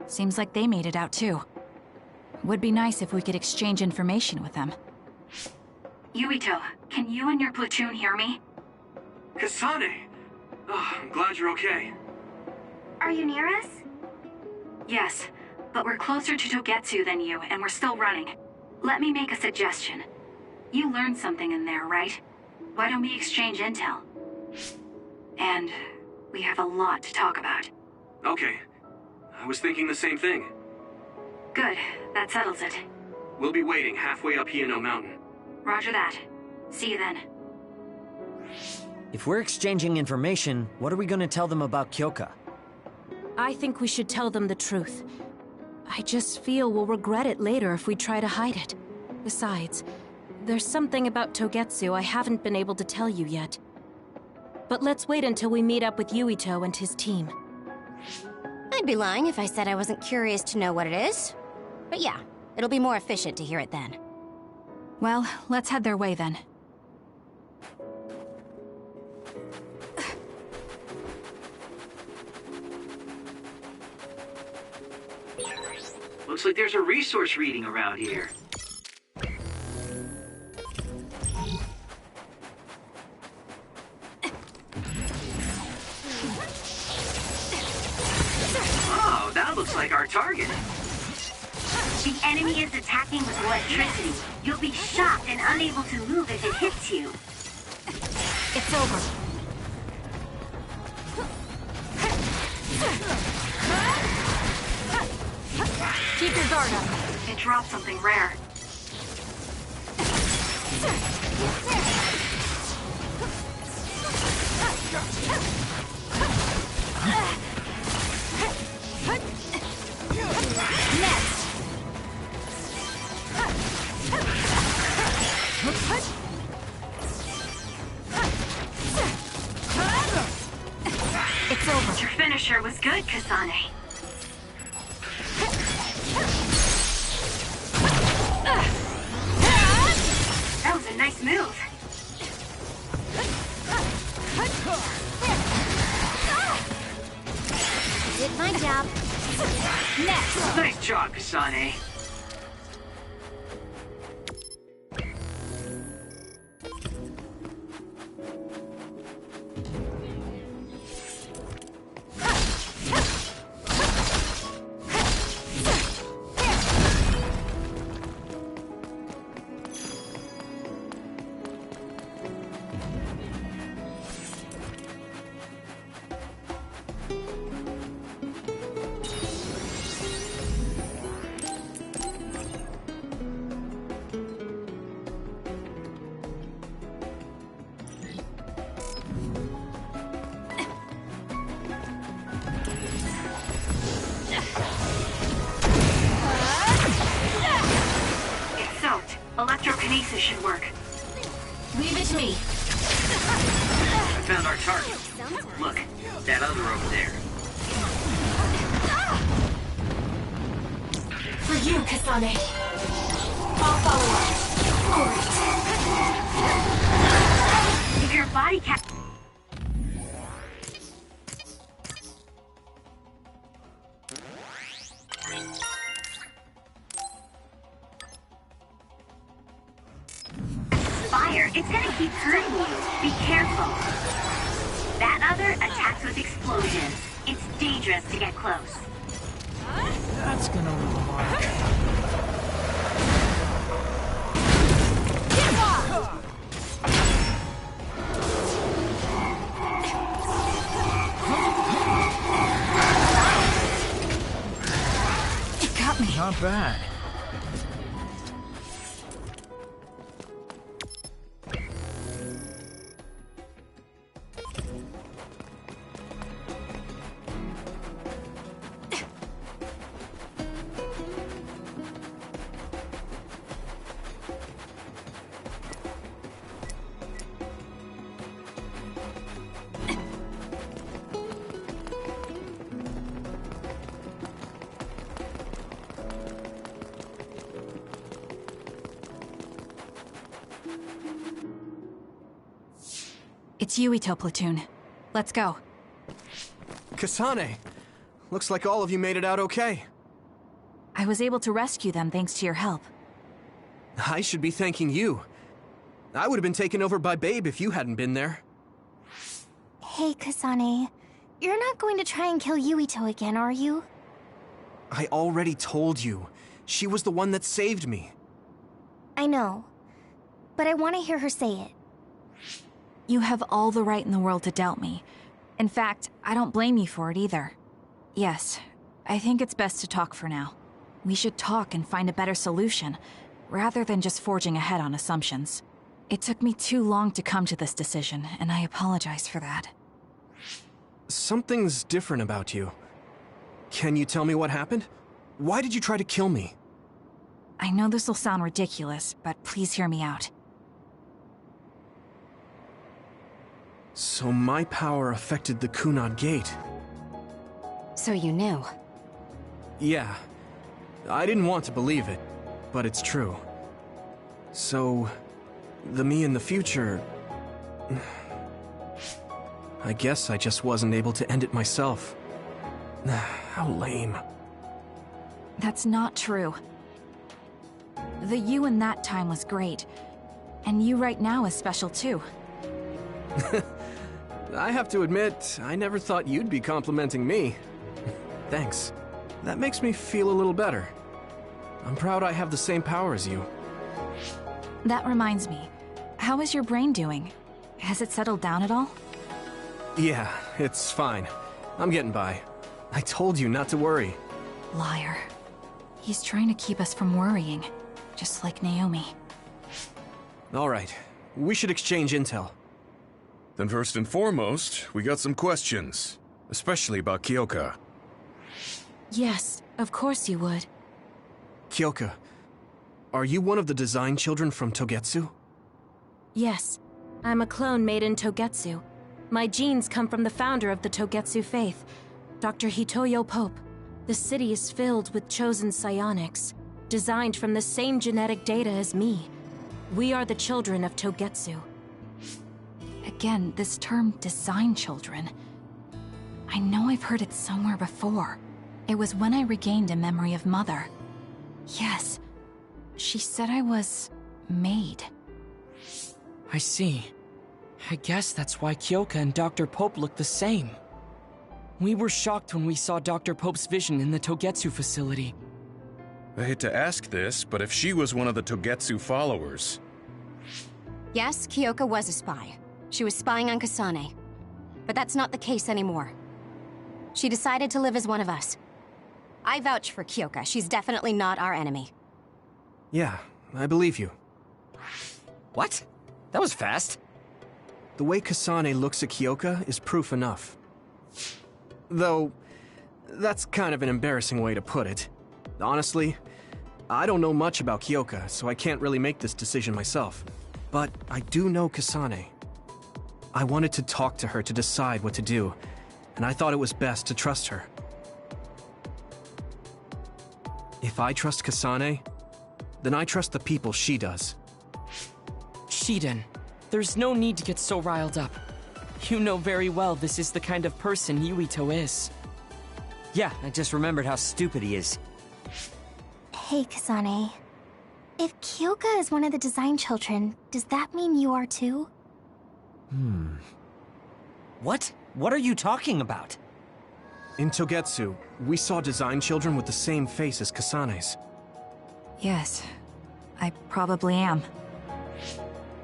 Seems like they made it out too. Would be nice if we could exchange information with them. Yuito, can you and your platoon hear me? Kasane! Oh, I'm glad you're okay. Are you near us? Yes, but we're closer to Togetsu than you, and we're still running. Let me make a suggestion. You learned something in there, right? Why don't we exchange intel? And we have a lot to talk about. Okay. I was thinking the same thing. Good. That settles it. We'll be waiting halfway up Hino Mountain. Roger that. See you then. If we're exchanging information, what are we gonna tell them about Kyoka? I think we should tell them the truth. I just feel we'll regret it later if we try to hide it. Besides, there's something about Togetsu I haven't been able to tell you yet. But let's wait until we meet up with Yuito and his team. I'd be lying if I said I wasn't curious to know what it is. But yeah, it'll be more efficient to hear it then. Well, let's head their way then. Looks like there's a resource reading around here. Oh, that looks like our target. The enemy is attacking with electricity. You'll be shocked and unable to move if it hits you. It's over. Keep your guard up. It dropped something rare. Next. It's over. Your finisher was good, Kasane. That was a nice move. Did my job. Next. Nice job, Kasane. Electrokinesis should work. Leave it to me. I found our target. Look, that other over there. For you, Kasane. I'll follow up. Great. If your body can... Fire, it's gonna keep hurting you. Be careful. That other attacks with explosions. It's dangerous to get close. That's gonna leave a mark. Get off! It got me. Not bad. It's Yuito platoon. Let's go. Kasane! Looks like all of you made it out okay. I was able to rescue them thanks to your help. I should be thanking you. I would have been taken over by Babe if you hadn't been there. Hey, Kasane. You're not going to try and kill Yuito again, are you? I already told you. She was the one that saved me. I know. But I want to hear her say it. You have all the right in the world to doubt me. In fact, I don't blame you for it either. Yes, I think it's best to talk for now. We should talk and find a better solution, rather than just forging ahead on assumptions. It took me too long to come to this decision, and I apologize for that. Something's different about you. Can you tell me what happened? Why did you try to kill me? I know this will sound ridiculous, but please hear me out. So my power affected the Kunad Gate. So you knew? Yeah. I didn't want to believe it, but it's true. So, the me in the future... I guess I just wasn't able to end it myself. How lame. That's not true. The you in that time was great, and you right now is special too. I have to admit, I never thought you'd be complimenting me. Thanks. That makes me feel a little better. I'm proud I have the same power as you. That reminds me, how is your brain doing? Has it settled down at all? Yeah, it's fine. I'm getting by. I told you not to worry. Liar. He's trying to keep us from worrying, just like Naomi. All right, we should exchange intel. Then first and foremost, we got some questions, especially about Kyoka. Yes, of course you would. Kyoka, are you one of the design children from Togetsu? Yes, I'm a clone made in Togetsu. My genes come from the founder of the Togetsu faith, Dr. Hitoyo Pope. The city is filled with chosen psionics, designed from the same genetic data as me. We are the children of Togetsu. Again, this term, design children. I know I've heard it somewhere before. It was when I regained a memory of Mother. Yes, she said I was... made. I see. I guess that's why Kyoka and Dr. Pope look the same. We were shocked when we saw Dr. Pope's vision in the Togetsu facility. I hate to ask this, but if she was one of the Togetsu followers... Yes, Kyoka was a spy. She was spying on Kasane. But that's not the case anymore. She decided to live as one of us. I vouch for Kyoka. She's definitely not our enemy. Yeah, I believe you. What? That was fast. The way Kasane looks at Kyoka is proof enough. Though, that's kind of an embarrassing way to put it. Honestly, I don't know much about Kyoka, so I can't really make this decision myself. But I do know Kasane. I wanted to talk to her to decide what to do, and I thought it was best to trust her. If I trust Kasane, then I trust the people she does. Shiden, there's no need to get so riled up. You know very well this is the kind of person Yuito is. Yeah, I just remembered how stupid he is. Hey, Kasane. If Kyoka is one of the design children, does that mean you are too? What? What are you talking about? In Togetsu, we saw design children with the same face as Kasane's. Yes, I probably am.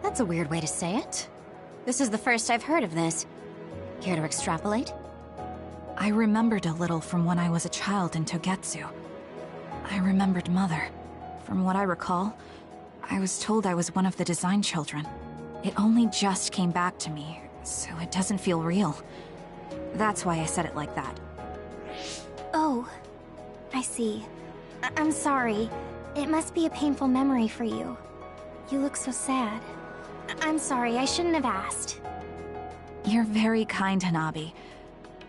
That's a weird way to say it. This is the first I've heard of this. Care to extrapolate? I remembered a little from when I was a child in Togetsu. I remembered Mother. From what I recall, I was told I was one of the design children. It only just came back to me, so it doesn't feel real. That's why I said it like that. Oh, I see. I'm sorry. It must be a painful memory for you. You look so sad. I'm sorry, I shouldn't have asked. You're very kind, Hanabi.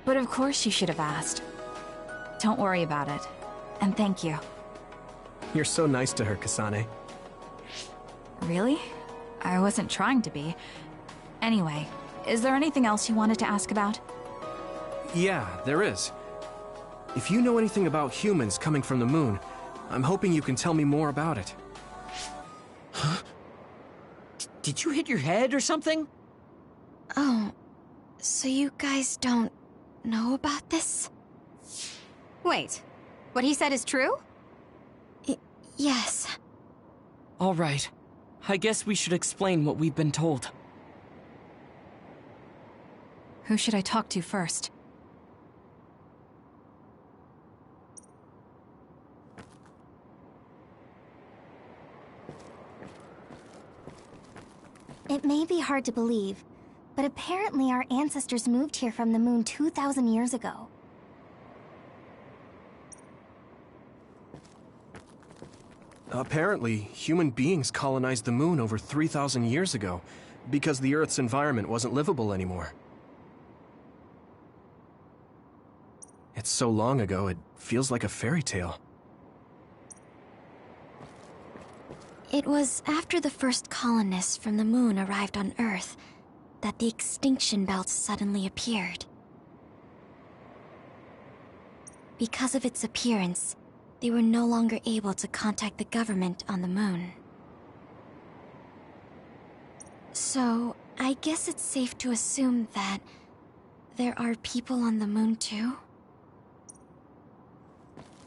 But of course you should have asked. Don't worry about it. And thank you. You're so nice to her, Kasane. Really? I wasn't trying to be. Anyway, Is there anything else you wanted to ask about? Yeah, there is. If you know anything about humans coming from the moon, I'm hoping you can tell me more about it. Huh? Did you hit your head or something? Oh, so you guys don't know about this? Wait, what he said is true? Yes. All right. I guess we should explain what we've been told. Who should I talk to first? It may be hard to believe, but apparently our ancestors moved here from the moon 2,000 years ago. Apparently, human beings colonized the moon over 3,000 years ago, because the Earth's environment wasn't livable anymore. It's so long ago, it feels like a fairy tale. It was after the first colonists from the moon arrived on Earth that the extinction belt suddenly appeared. Because of its appearance, they were no longer able to contact the government on the moon. So, I guess it's safe to assume that there are people on the moon too?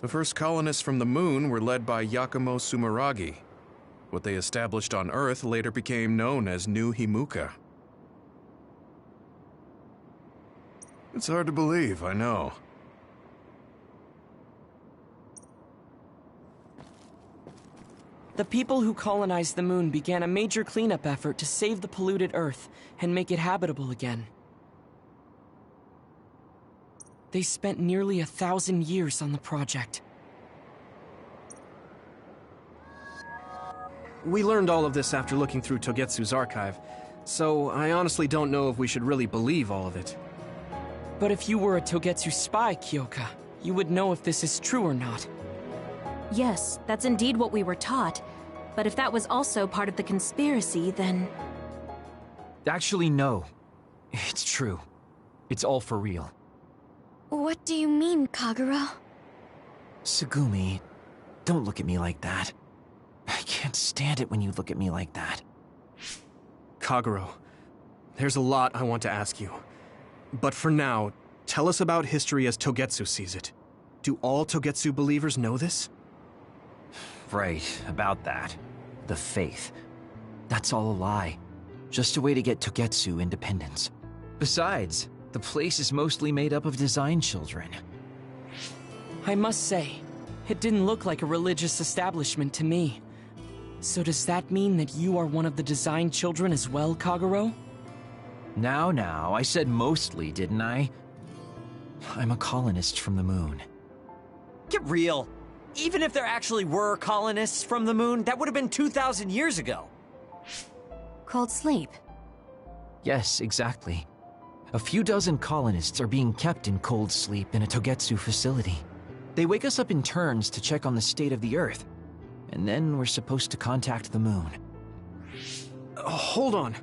The first colonists from the moon were led by Yakumo Sumeragi. What they established on Earth later became known as New Himuka. It's hard to believe, I know. The people who colonized the moon began a major cleanup effort to save the polluted Earth and make it habitable again. They spent nearly 1,000 years on the project. We learned all of this after looking through Togetsu's archive, so I honestly don't know if we should really believe all of it. But if you were a Togetsu spy, Kyoka, you would know if this is true or not. Yes, that's indeed what we were taught. But if that was also part of the conspiracy, then... Actually, no. It's true. It's all for real. What do you mean, Kagero? Tsugumi, don't look at me like that. I can't stand it when you look at me like that. Kagero, there's a lot I want to ask you. But for now, tell us about history as Togetsu sees it. Do all Togetsu believers know this? Right, about that. The faith. That's all a lie. Just a way to get Togetsu independence. Besides, the place is mostly made up of design children. I must say, it didn't look like a religious establishment to me. So does that mean that you are one of the design children as well, Kagero? Now, I said mostly, didn't I? I'm a colonist from the moon. Get real. Even if there actually were colonists from the moon, that would have been 2,000 years ago. Cold sleep. Yes, exactly. A few dozen colonists are being kept in cold sleep in a Togetsu facility. They wake us up in turns to check on the state of the Earth, and then we're supposed to contact the moon. Hold on.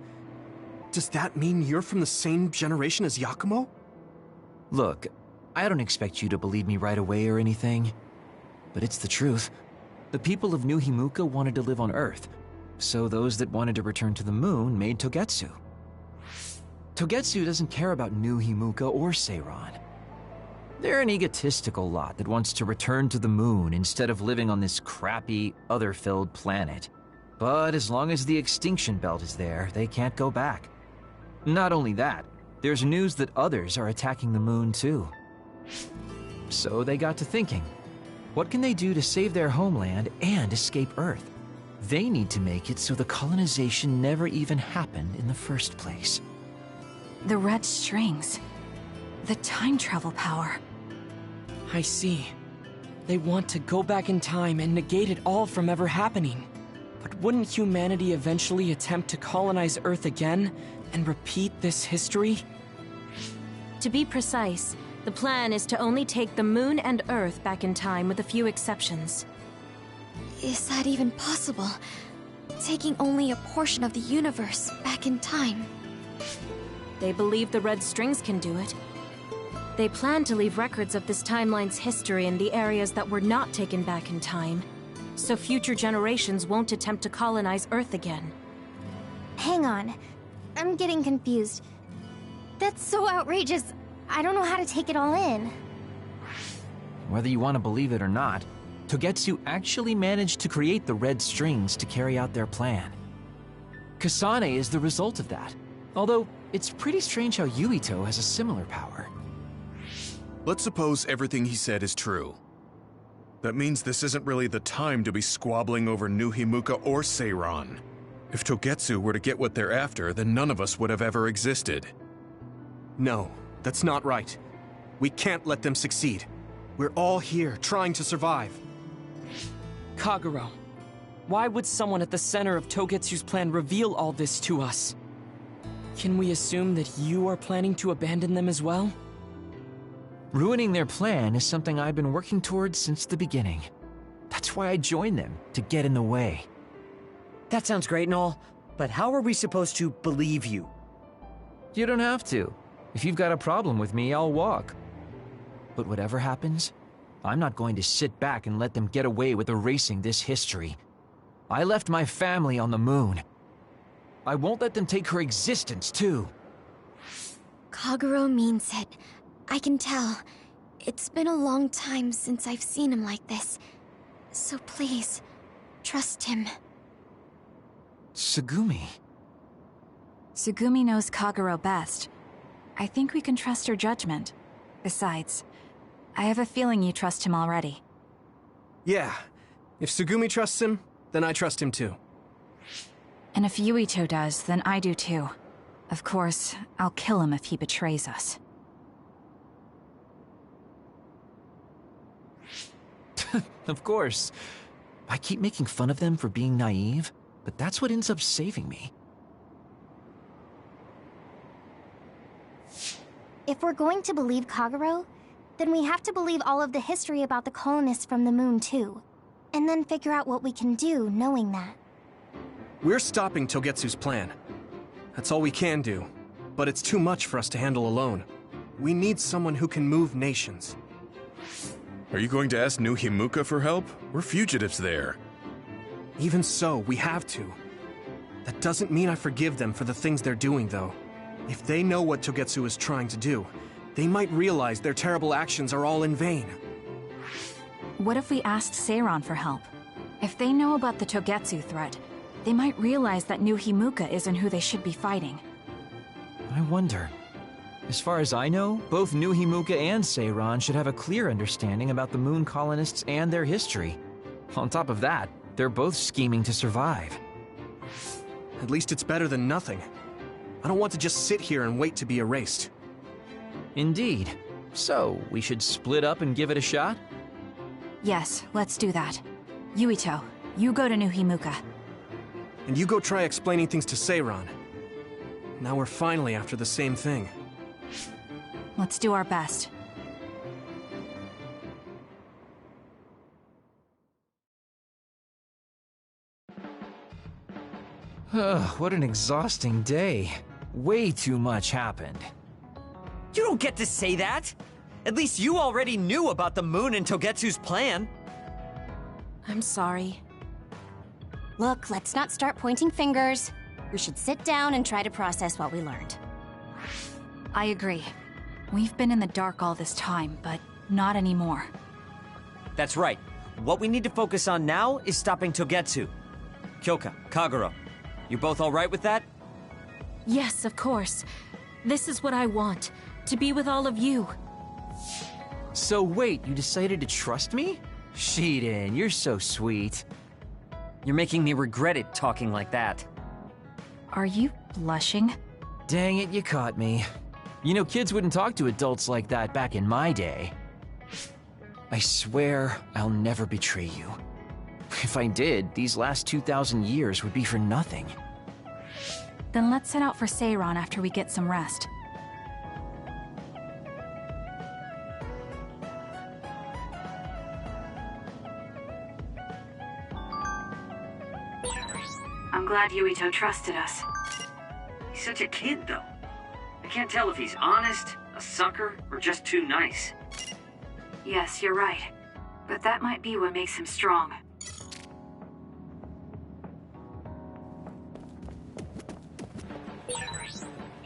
Does that mean you're from the same generation as Yakumo? Look, I don't expect you to believe me right away or anything, but it's the truth. The people of New Himuka wanted to live on Earth, so those that wanted to return to the moon made Togetsu. Togetsu doesn't care about New Himuka or Seiran. They're an egotistical lot that wants to return to the moon instead of living on this crappy, other-filled planet. But as long as the extinction belt is there, they can't go back. Not only that, there's news that others are attacking the moon too. So they got to thinking, what can they do to save their homeland and escape Earth? They need to make it so the colonization never even happened in the first place. The red strings. The time travel power. I see. They want to go back in time and negate it all from ever happening. But wouldn't humanity eventually attempt to colonize Earth again and repeat this history? To be precise, the plan is to only take the moon and Earth back in time with a few exceptions. Is that even possible? Taking only a portion of the universe back in time? They believe the red strings can do it. They plan to leave records of this timeline's history in the areas that were not taken back in time, so future generations won't attempt to colonize Earth again. Hang on. I'm getting confused. That's so outrageous. I don't know how to take it all in. Whether you want to believe it or not, Togetsu actually managed to create the red strings to carry out their plan. Kasane is the result of that, although it's pretty strange how Yuito has a similar power. Let's suppose everything he said is true. That means this isn't really the time to be squabbling over New Himuka or Seiran. If Togetsu were to get what they're after, then none of us would have ever existed. No, that's not right. We can't let them succeed. We're all here, trying to survive. Kagero, why would someone at the center of Togetsu's plan reveal all this to us? Can we assume that you are planning to abandon them as well? Ruining their plan is something I've been working towards since the beginning. That's why I joined them, to get in the way. That sounds great and all, but how are we supposed to believe you? You don't have to. If you've got a problem with me, I'll walk. But whatever happens, I'm not going to sit back and let them get away with erasing this history. I left my family on the moon. I won't let them take her existence, too. Kagero means it. I can tell. It's been a long time since I've seen him like this. So please, trust him. Tsugumi. Tsugumi knows Kagero best. I think we can trust her judgment. Besides, I have a feeling you trust him already. Yeah. If Tsugumi trusts him, then I trust him too. And if Yuito does, then I do too. Of course, I'll kill him if he betrays us. Of course. I keep making fun of them for being naive, but that's what ends up saving me. If we're going to believe Kagero, then we have to believe all of the history about the colonists from the moon too. And then figure out what we can do knowing that. We're stopping Togetsu's plan. That's all we can do. But it's too much for us to handle alone. We need someone who can move nations. Are you going to ask New Himuka for help? We're fugitives there. Even so, we have to. That doesn't mean I forgive them for the things they're doing, though. If they know what Togetsu is trying to do, they might realize their terrible actions are all in vain. What if we asked Seiran for help? If they know about the Togetsu threat, they might realize that New Himuka isn't who they should be fighting. I wonder. As far as I know, both New Himuka and Seiran should have a clear understanding about the moon colonists and their history. On top of that, they're both scheming to survive. At least it's better than nothing. I don't want to just sit here and wait to be erased. Indeed. So, we should split up and give it a shot? Yes, let's do that. Yuito, you go to New Himuka. And you go try explaining things to Seiran. Now we're finally after the same thing. Let's do our best. What an exhausting day. Way too much happened. You don't get to say that! At least you already knew about the moon and Togetsu's plan. I'm sorry. Look, let's not start pointing fingers. We should sit down and try to process what we learned. I agree. We've been in the dark all this time, but not anymore. That's right. What we need to focus on now is stopping Togetsu. Kyoka, Kagero, you both alright with that? Yes, of course. This is what I want, to be with all of you. So wait, you decided to trust me? Shiden, you're so sweet. You're making me regret it talking like that. Are you blushing? Dang it, you caught me. You know, kids wouldn't talk to adults like that back in my day. I swear I'll never betray you. If I did, these last 2,000 years would be for nothing. Then let's set out for Seiran after we get some rest. I'm glad Yuito trusted us. He's such a kid, though. can't tell if he's honest, a sucker, or just too nice. Yes, you're right. But that might be what makes him strong.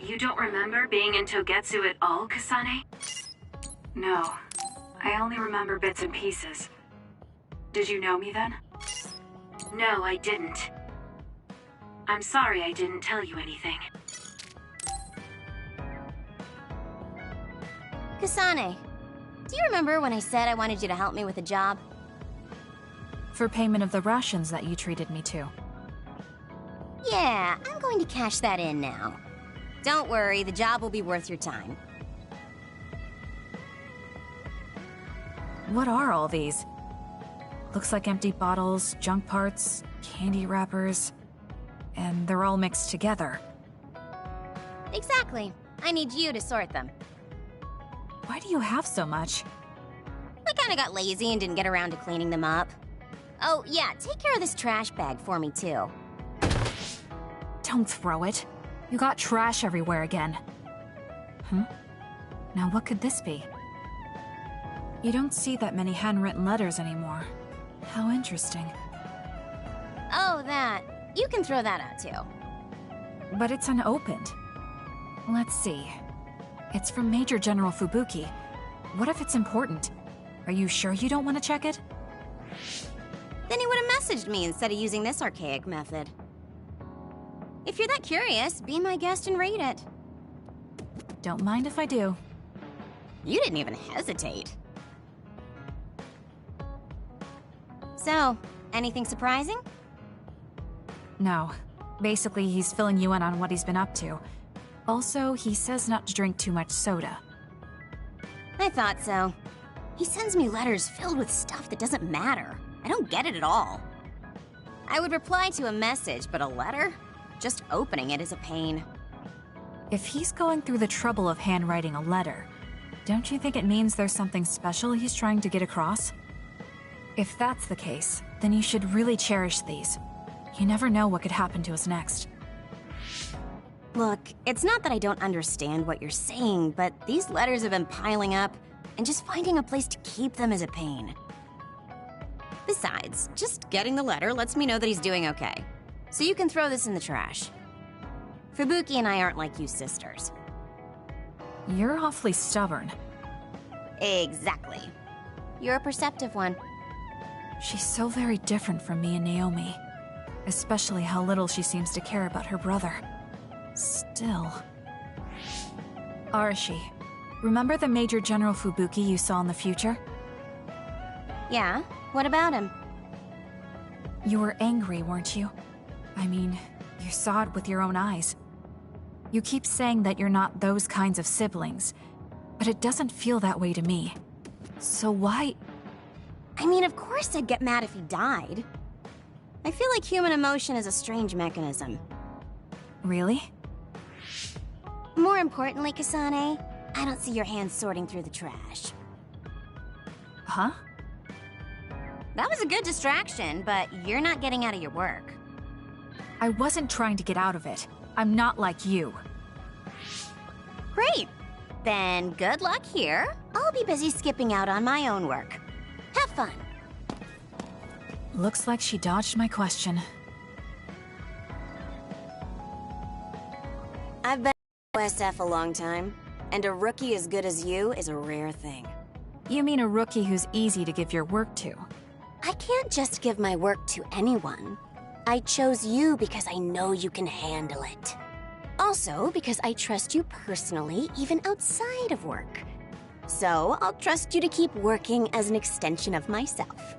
You don't remember being in Togetsu at all, Kasane? No. I only remember bits and pieces. Did you know me then? No, I didn't. I'm sorry I didn't tell you anything. Kasane, do you remember when I said I wanted you to help me with a job? For payment of the rations that you treated me to. Yeah, I'm going to cash that in now. Don't worry, the job will be worth your time. What are all these? Looks like empty bottles, junk parts, candy wrappers, and they're all mixed together. Exactly. I need you to sort them. Why do you have so much? I kinda got lazy and didn't get around to cleaning them up. Oh, yeah, take care of this trash bag for me, too. Don't throw it. You got trash everywhere again. Now what could this be? You don't see that many handwritten letters anymore. How interesting. Oh, that. You can throw that out, too. But it's unopened. Let's see. It's from Major General Fubuki. What if it's important? Are you sure you don't want to check it? Then he would have messaged me instead of using this archaic method. If you're that curious, be my guest and read it. Don't mind if I do. You didn't even hesitate. So, anything surprising? No. Basically, he's filling you in on what he's been up to. Also, he says not to drink too much soda. I thought so. He sends me letters filled with stuff that doesn't matter. I don't get it at all. I would reply to a message, but a letter? Just opening it is a pain. If he's going through the trouble of handwriting a letter, don't you think it means there's something special he's trying to get across? If that's the case, then you should really cherish these. You never know what could happen to us next. Look, it's not that I don't understand what you're saying, but these letters have been piling up, and just finding a place to keep them is a pain. Besides, just getting the letter lets me know that he's doing okay. So you can throw this in the trash. Fubuki and I aren't like you sisters. You're awfully stubborn. Exactly. You're a perceptive one. She's so very different from me and Naomi. Especially how little she seems to care about her brother. Still... Arashi, remember the Major General Fubuki you saw in the future? Yeah? What about him? You were angry, weren't you? I mean, you saw it with your own eyes. You keep saying that you're not those kinds of siblings, but it doesn't feel that way to me. So why... I mean, of course I'd get mad if he died. I feel like human emotion is a strange mechanism. Really? More importantly, Kasane, I don't see your hands sorting through the trash. Huh? That was a good distraction, but you're not getting out of your work. I wasn't trying to get out of it. I'm not like you. Great. Then good luck here. I'll be busy skipping out on my own work. Have fun. Looks like she dodged my question. I've been OSF a long time, and a rookie as good as you is a rare thing. You mean a rookie who's easy to give your work to? I can't just give my work to anyone. I chose you because I know you can handle it. Also, because I trust you personally, even outside of work. So, I'll trust you to keep working as an extension of myself.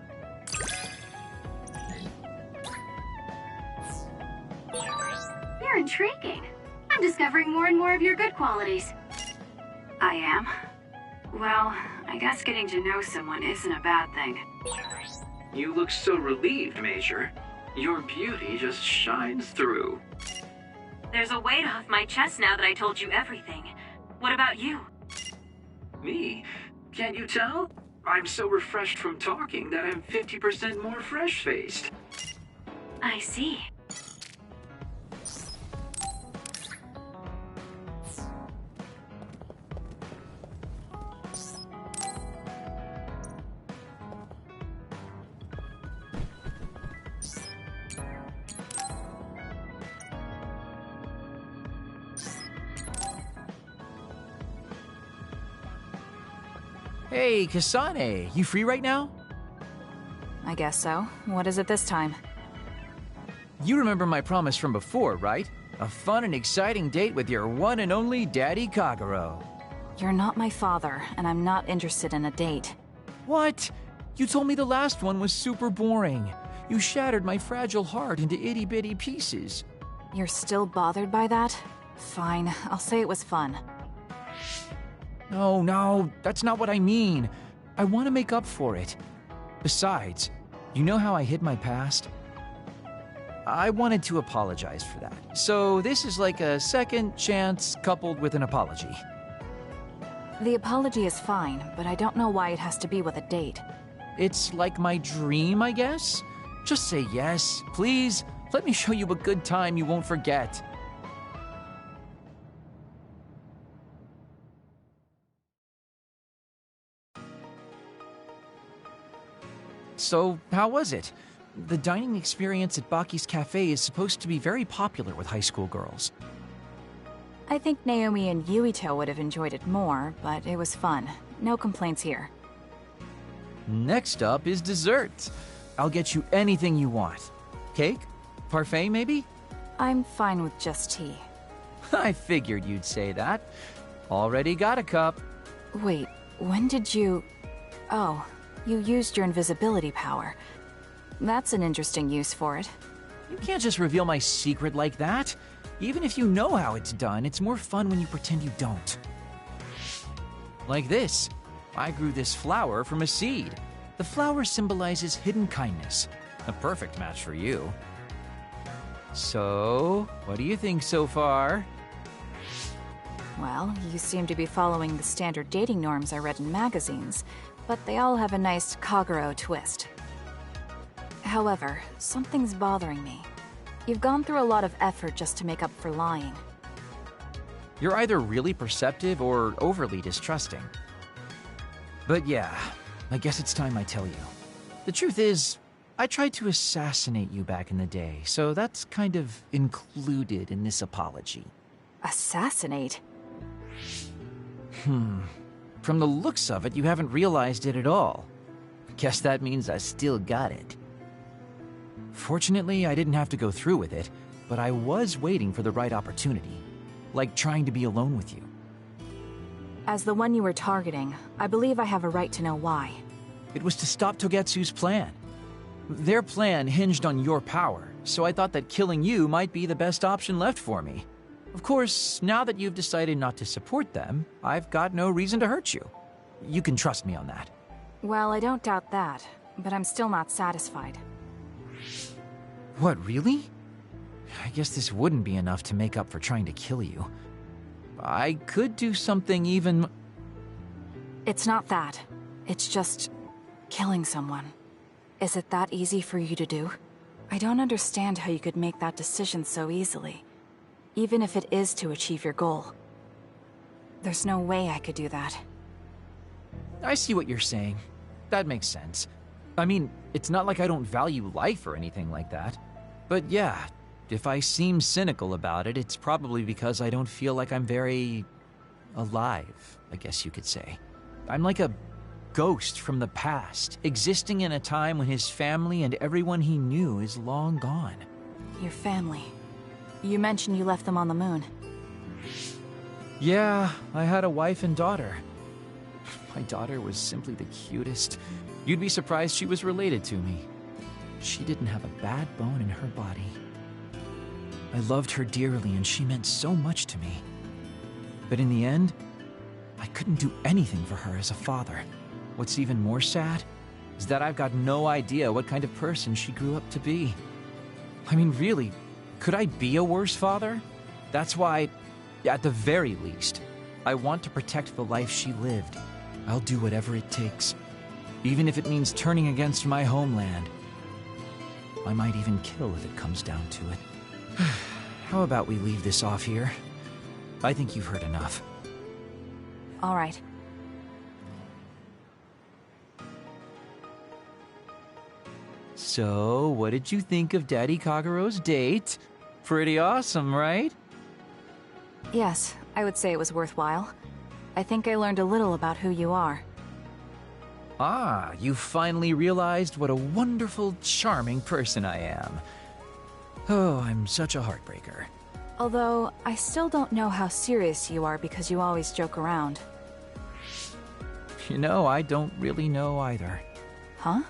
You're intriguing. I'm discovering more and more of your good qualities. I am? Well, I guess getting to know someone isn't a bad thing. You look so relieved, Major. Your beauty just shines through. There's a weight off my chest now that I told you everything. What about you? Me? Can't you tell? I'm so refreshed from talking that I'm 50% more fresh-faced. I see. Hey, Kasane, you free right now? I guess so. What is it this time? You remember my promise from before, right? A fun and exciting date with your one and only Daddy Kagero. You're not my father, and I'm not interested in a date. What? You told me the last one was super boring. You shattered my fragile heart into itty-bitty pieces. You're still bothered by that? Fine, I'll say it was fun. No, that's not what I mean. I want to make up for it. Besides, you know how I hid my past? I wanted to apologize for that. So this is like a second chance coupled with an apology. The apology is fine, but I don't know why it has to be with a date. It's like my dream, I guess? Just say yes, please. Let me show you a good time you won't forget. So, how was it? The dining experience at Baki's Cafe is supposed to be very popular with high school girls. I think Naomi and Yuito would have enjoyed it more, but it was fun. No complaints here. Next up is dessert. I'll get you anything you want. Cake? Parfait, maybe? I'm fine with just tea. I figured you'd say that. Already got a cup. Wait, when did you... Oh, you used your invisibility power. That's an interesting use for it. You can't just reveal my secret like that. Even if you know how it's done, it's more fun when you pretend you don't. Like this. I grew this flower from a seed. The flower symbolizes hidden kindness. A perfect match for you. So, what do you think so far? Well, you seem to be following the standard dating norms I read in magazines, but they all have a nice Kagero twist. However, something's bothering me. You've gone through a lot of effort just to make up for lying. You're either really perceptive or overly distrusting. But yeah, I guess it's time I tell you. The truth is, I tried to assassinate you back in the day, so that's kind of included in this apology. Assassinate? From the looks of it, you haven't realized it at all. Guess that means I still got it. Fortunately, I didn't have to go through with it, but I was waiting for the right opportunity. Like trying to be alone with you. As the one you were targeting, I believe I have a right to know why. It was to stop Togetsu's plan. Their plan hinged on your power, so I thought that killing you might be the best option left for me. Of course, now that you've decided not to support them, I've got no reason to hurt you. You can trust me on that. Well, I don't doubt that, but I'm still not satisfied. What, really? I guess this wouldn't be enough to make up for trying to kill you. I could do something even... It's not that. It's just... killing someone. Is it that easy for you to do? I don't understand how you could make that decision so easily. Even if it is to achieve your goal. There's no way I could do that. I see what you're saying. That makes sense. I mean, it's not like I don't value life or anything like that. But yeah, if I seem cynical about it, it's probably because I don't feel like I'm very... alive, I guess you could say. I'm like a ghost from the past, existing in a time when his family and everyone he knew is long gone. Your family. You mentioned you left them on the moon. Yeah, I had a wife and daughter. My daughter was simply the cutest. You'd be surprised she was related to me. She didn't have a bad bone in her body. I loved her dearly and she meant so much to me. But in the end, I couldn't do anything for her as a father. What's even more sad is that I've got no idea what kind of person she grew up to be. I mean, really, could I be a worse father? That's why, at the very least, I want to protect the life she lived. I'll do whatever it takes, even if it means turning against my homeland. I might even kill if it comes down to it. How about we leave this off here? I think you've heard enough. All right. So, what did you think of Daddy Kagero's date? Pretty awesome, right? Yes, I would say it was worthwhile. I think I learned a little about who you are. Ah, you finally realized what a wonderful, charming person I am. Oh, I'm such a heartbreaker. Although, I still don't know how serious you are because you always joke around. You know, I don't really know either. Huh?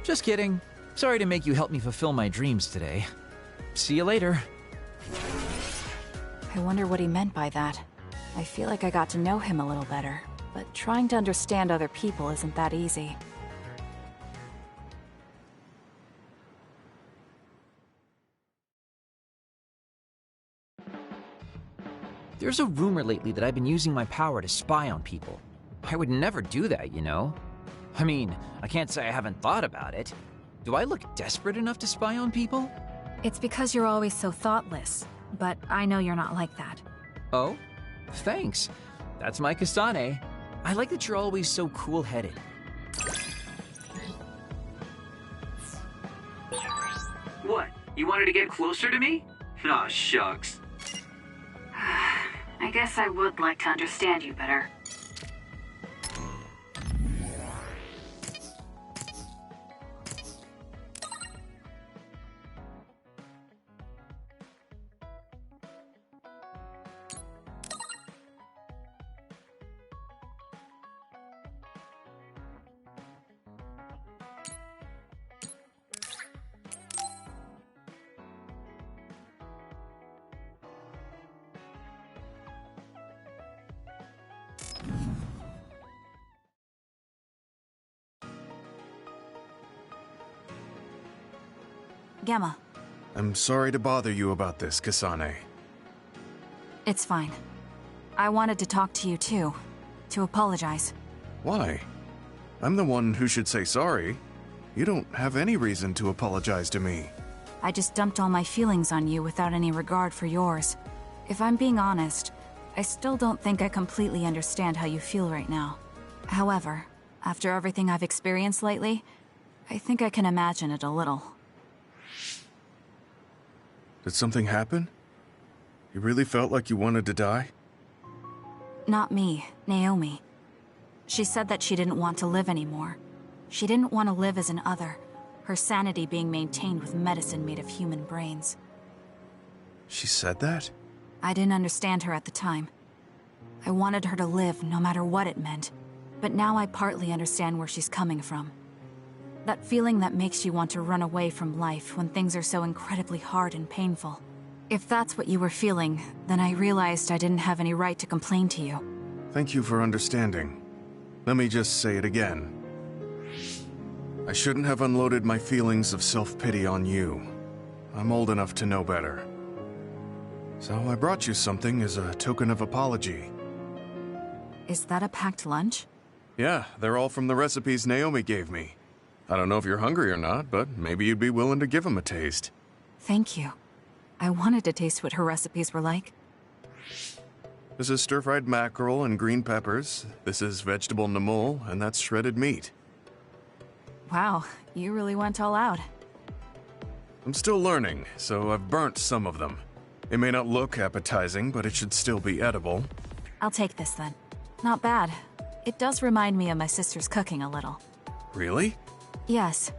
Just kidding. Sorry to make you help me fulfill my dreams today. See you later. I wonder what he meant by that. I feel like I got to know him a little better, but trying to understand other people isn't that easy. There's a rumor lately that I've been using my power to spy on people. I would never do that, you know? I mean, I can't say I haven't thought about it. Do I look desperate enough to spy on people? It's because you're always so thoughtless, but I know you're not like that. Oh? Thanks. That's my Kasane. I like that you're always so cool-headed. What? You wanted to get closer to me? Aw, shucks. I guess I would like to understand you better. Gamma. I'm sorry to bother you about this, Kasane. It's fine. I wanted to talk to you too, to apologize. Why? I'm the one who should say sorry. You don't have any reason to apologize to me. I just dumped all my feelings on you without any regard for yours. If I'm being honest, I still don't think I completely understand how you feel right now. However, after everything I've experienced lately, I think I can imagine it a little. Did something happen? You really felt like you wanted to die? Not me, Naomi. She said that she didn't want to live anymore. She didn't want to live as an other, her sanity being maintained with medicine made of human brains. She said that? I didn't understand her at the time. I wanted her to live no matter what it meant, but now I partly understand where she's coming from. That feeling that makes you want to run away from life when things are so incredibly hard and painful. If that's what you were feeling, then I realized I didn't have any right to complain to you. Thank you for understanding. Let me just say it again. I shouldn't have unloaded my feelings of self-pity on you. I'm old enough to know better. So I brought you something as a token of apology. Is that a packed lunch? Yeah, they're all from the recipes Naomi gave me. I don't know if you're hungry or not, but maybe you'd be willing to give them a taste. Thank you. I wanted to taste what her recipes were like. This is stir-fried mackerel and green peppers. This is vegetable namul, and that's shredded meat. Wow, you really went all out. I'm still learning, so I've burnt some of them. It may not look appetizing, but it should still be edible. I'll take this then. Not bad. It does remind me of my sister's cooking a little. Really? Yes.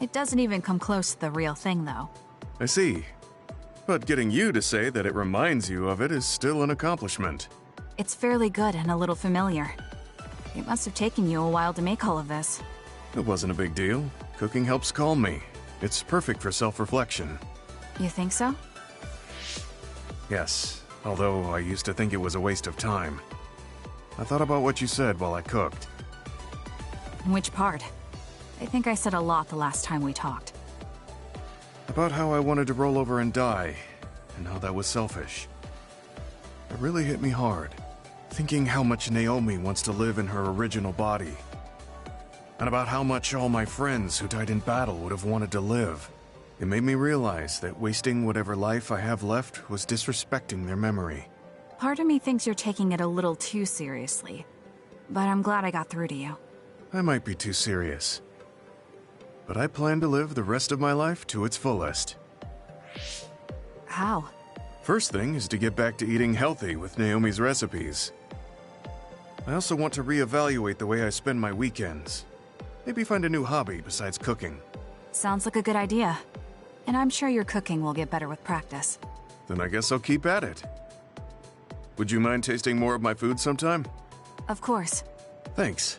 It doesn't even come close to the real thing, though. I see. But getting you to say that it reminds you of it is still an accomplishment. It's fairly good and a little familiar. It must have taken you a while to make all of this. It wasn't a big deal. Cooking helps calm me. It's perfect for self-reflection. You think so? Yes, although I used to think it was a waste of time. I thought about what you said while I cooked. Which part? I think I said a lot the last time we talked. About how I wanted to roll over and die, and how that was selfish. It really hit me hard, thinking how much Naomi wants to live in her original body. And about how much all my friends who died in battle would have wanted to live. It made me realize that wasting whatever life I have left was disrespecting their memory. Part of me thinks you're taking it a little too seriously, but I'm glad I got through to you. I might be too serious. But I plan to live the rest of my life to its fullest. How? First thing is to get back to eating healthy with Naomi's recipes. I also want to reevaluate the way I spend my weekends. Maybe find a new hobby besides cooking. Sounds like a good idea. And I'm sure your cooking will get better with practice. Then I guess I'll keep at it. Would you mind tasting more of my food sometime? Of course. Thanks.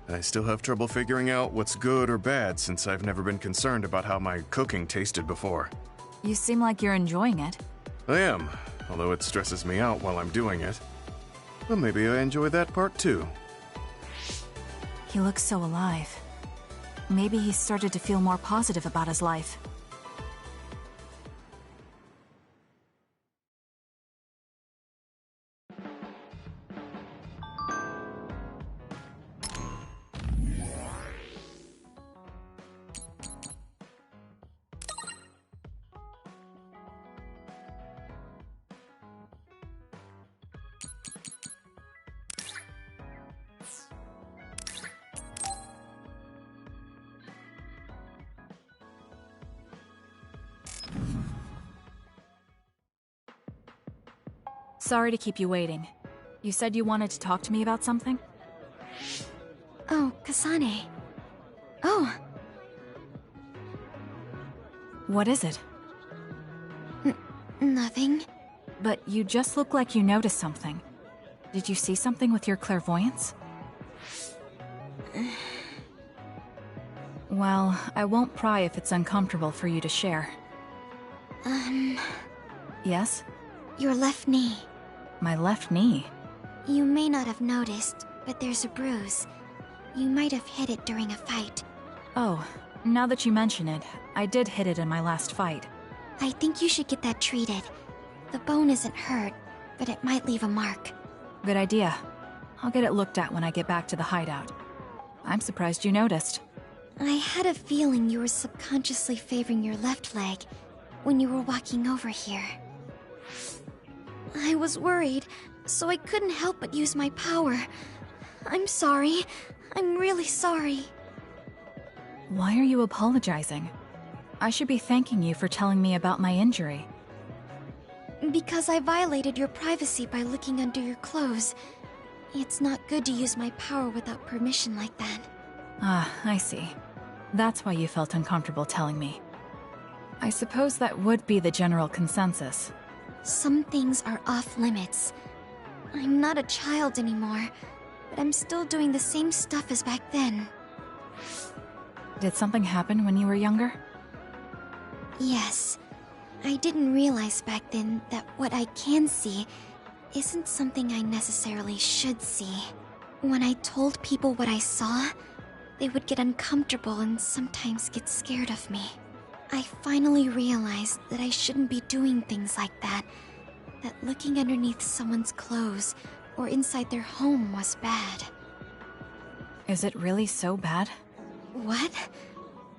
I still have trouble figuring out what's good or bad since I've never been concerned about how my cooking tasted before. You seem like you're enjoying it. I am, although it stresses me out while I'm doing it. Well, maybe I enjoy that part too. He looks so alive. Maybe he started to feel more positive about his life. Sorry to keep you waiting. You said you wanted to talk to me about something? Oh, Kasane. Oh. What is it? Nothing. But you just look like you noticed something. Did you see something with your clairvoyance? Well, I won't pry if it's uncomfortable for you to share. Yes? Your left knee. My left knee? You may not have noticed, but there's a bruise. You might have hit it during a fight. Oh, now that you mention it, I did hit it in my last fight. I think you should get that treated. The bone isn't hurt, but it might leave a mark. Good idea. I'll get it looked at when I get back to the hideout. I'm surprised you noticed. I had a feeling you were subconsciously favoring your left leg when you were walking over here. I was worried, so I couldn't help but use my power. I'm sorry. I'm really sorry. Why are you apologizing? I should be thanking you for telling me about my injury. Because I violated your privacy by looking under your clothes. It's not good to use my power without permission like that. Ah, I see. That's why you felt uncomfortable telling me. I suppose that would be the general consensus. Some things are off limits. I'm not a child anymore, but I'm still doing the same stuff as back then. Did something happen when you were younger? Yes. I didn't realize back then that what I can see isn't something I necessarily should see. When I told people what I saw, they would get uncomfortable and sometimes get scared of me. I finally realized that I shouldn't be doing things like that. That looking underneath someone's clothes or inside their home was bad. Is it really so bad? What?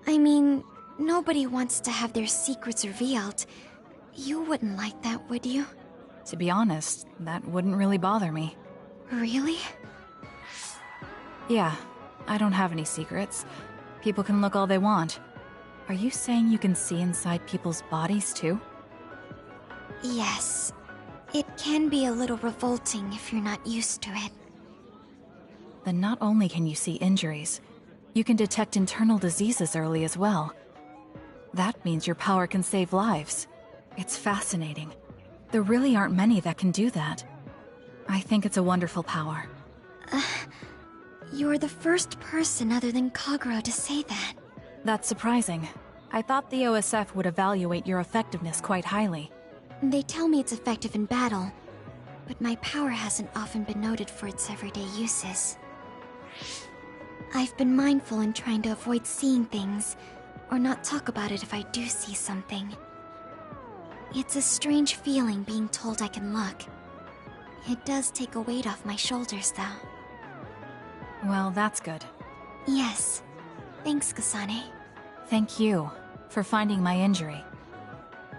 I mean, nobody wants to have their secrets revealed. You wouldn't like that, would you? To be honest, that wouldn't really bother me. Really? Yeah, I don't have any secrets. People can look all they want. Are you saying you can see inside people's bodies too? Yes. It can be a little revolting if you're not used to it. Then not only can you see injuries, you can detect internal diseases early as well. That means your power can save lives. It's fascinating. There really aren't many that can do that. I think it's a wonderful power. You're the first person other than Kagero to say that. That's surprising. I thought the OSF would evaluate your effectiveness quite highly. They tell me it's effective in battle, but my power hasn't often been noted for its everyday uses. I've been mindful in trying to avoid seeing things, or not talk about it if I do see something. It's a strange feeling being told I can look. It does take a weight off my shoulders, though. Well, that's good. Yes. Thanks, Kasane. Thank you for finding my injury.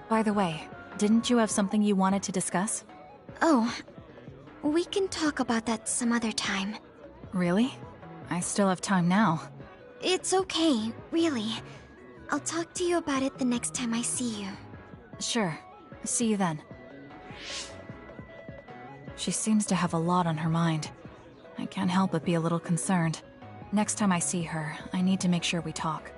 By the way, didn't you have something you wanted to discuss? Oh, we can talk about that some other time. Really? I still have time now. It's okay, really. I'll talk to you about it the next time I see you. Sure. See you then. She seems to have a lot on her mind. I can't help but be a little concerned. Next time I see her, I need to make sure we talk.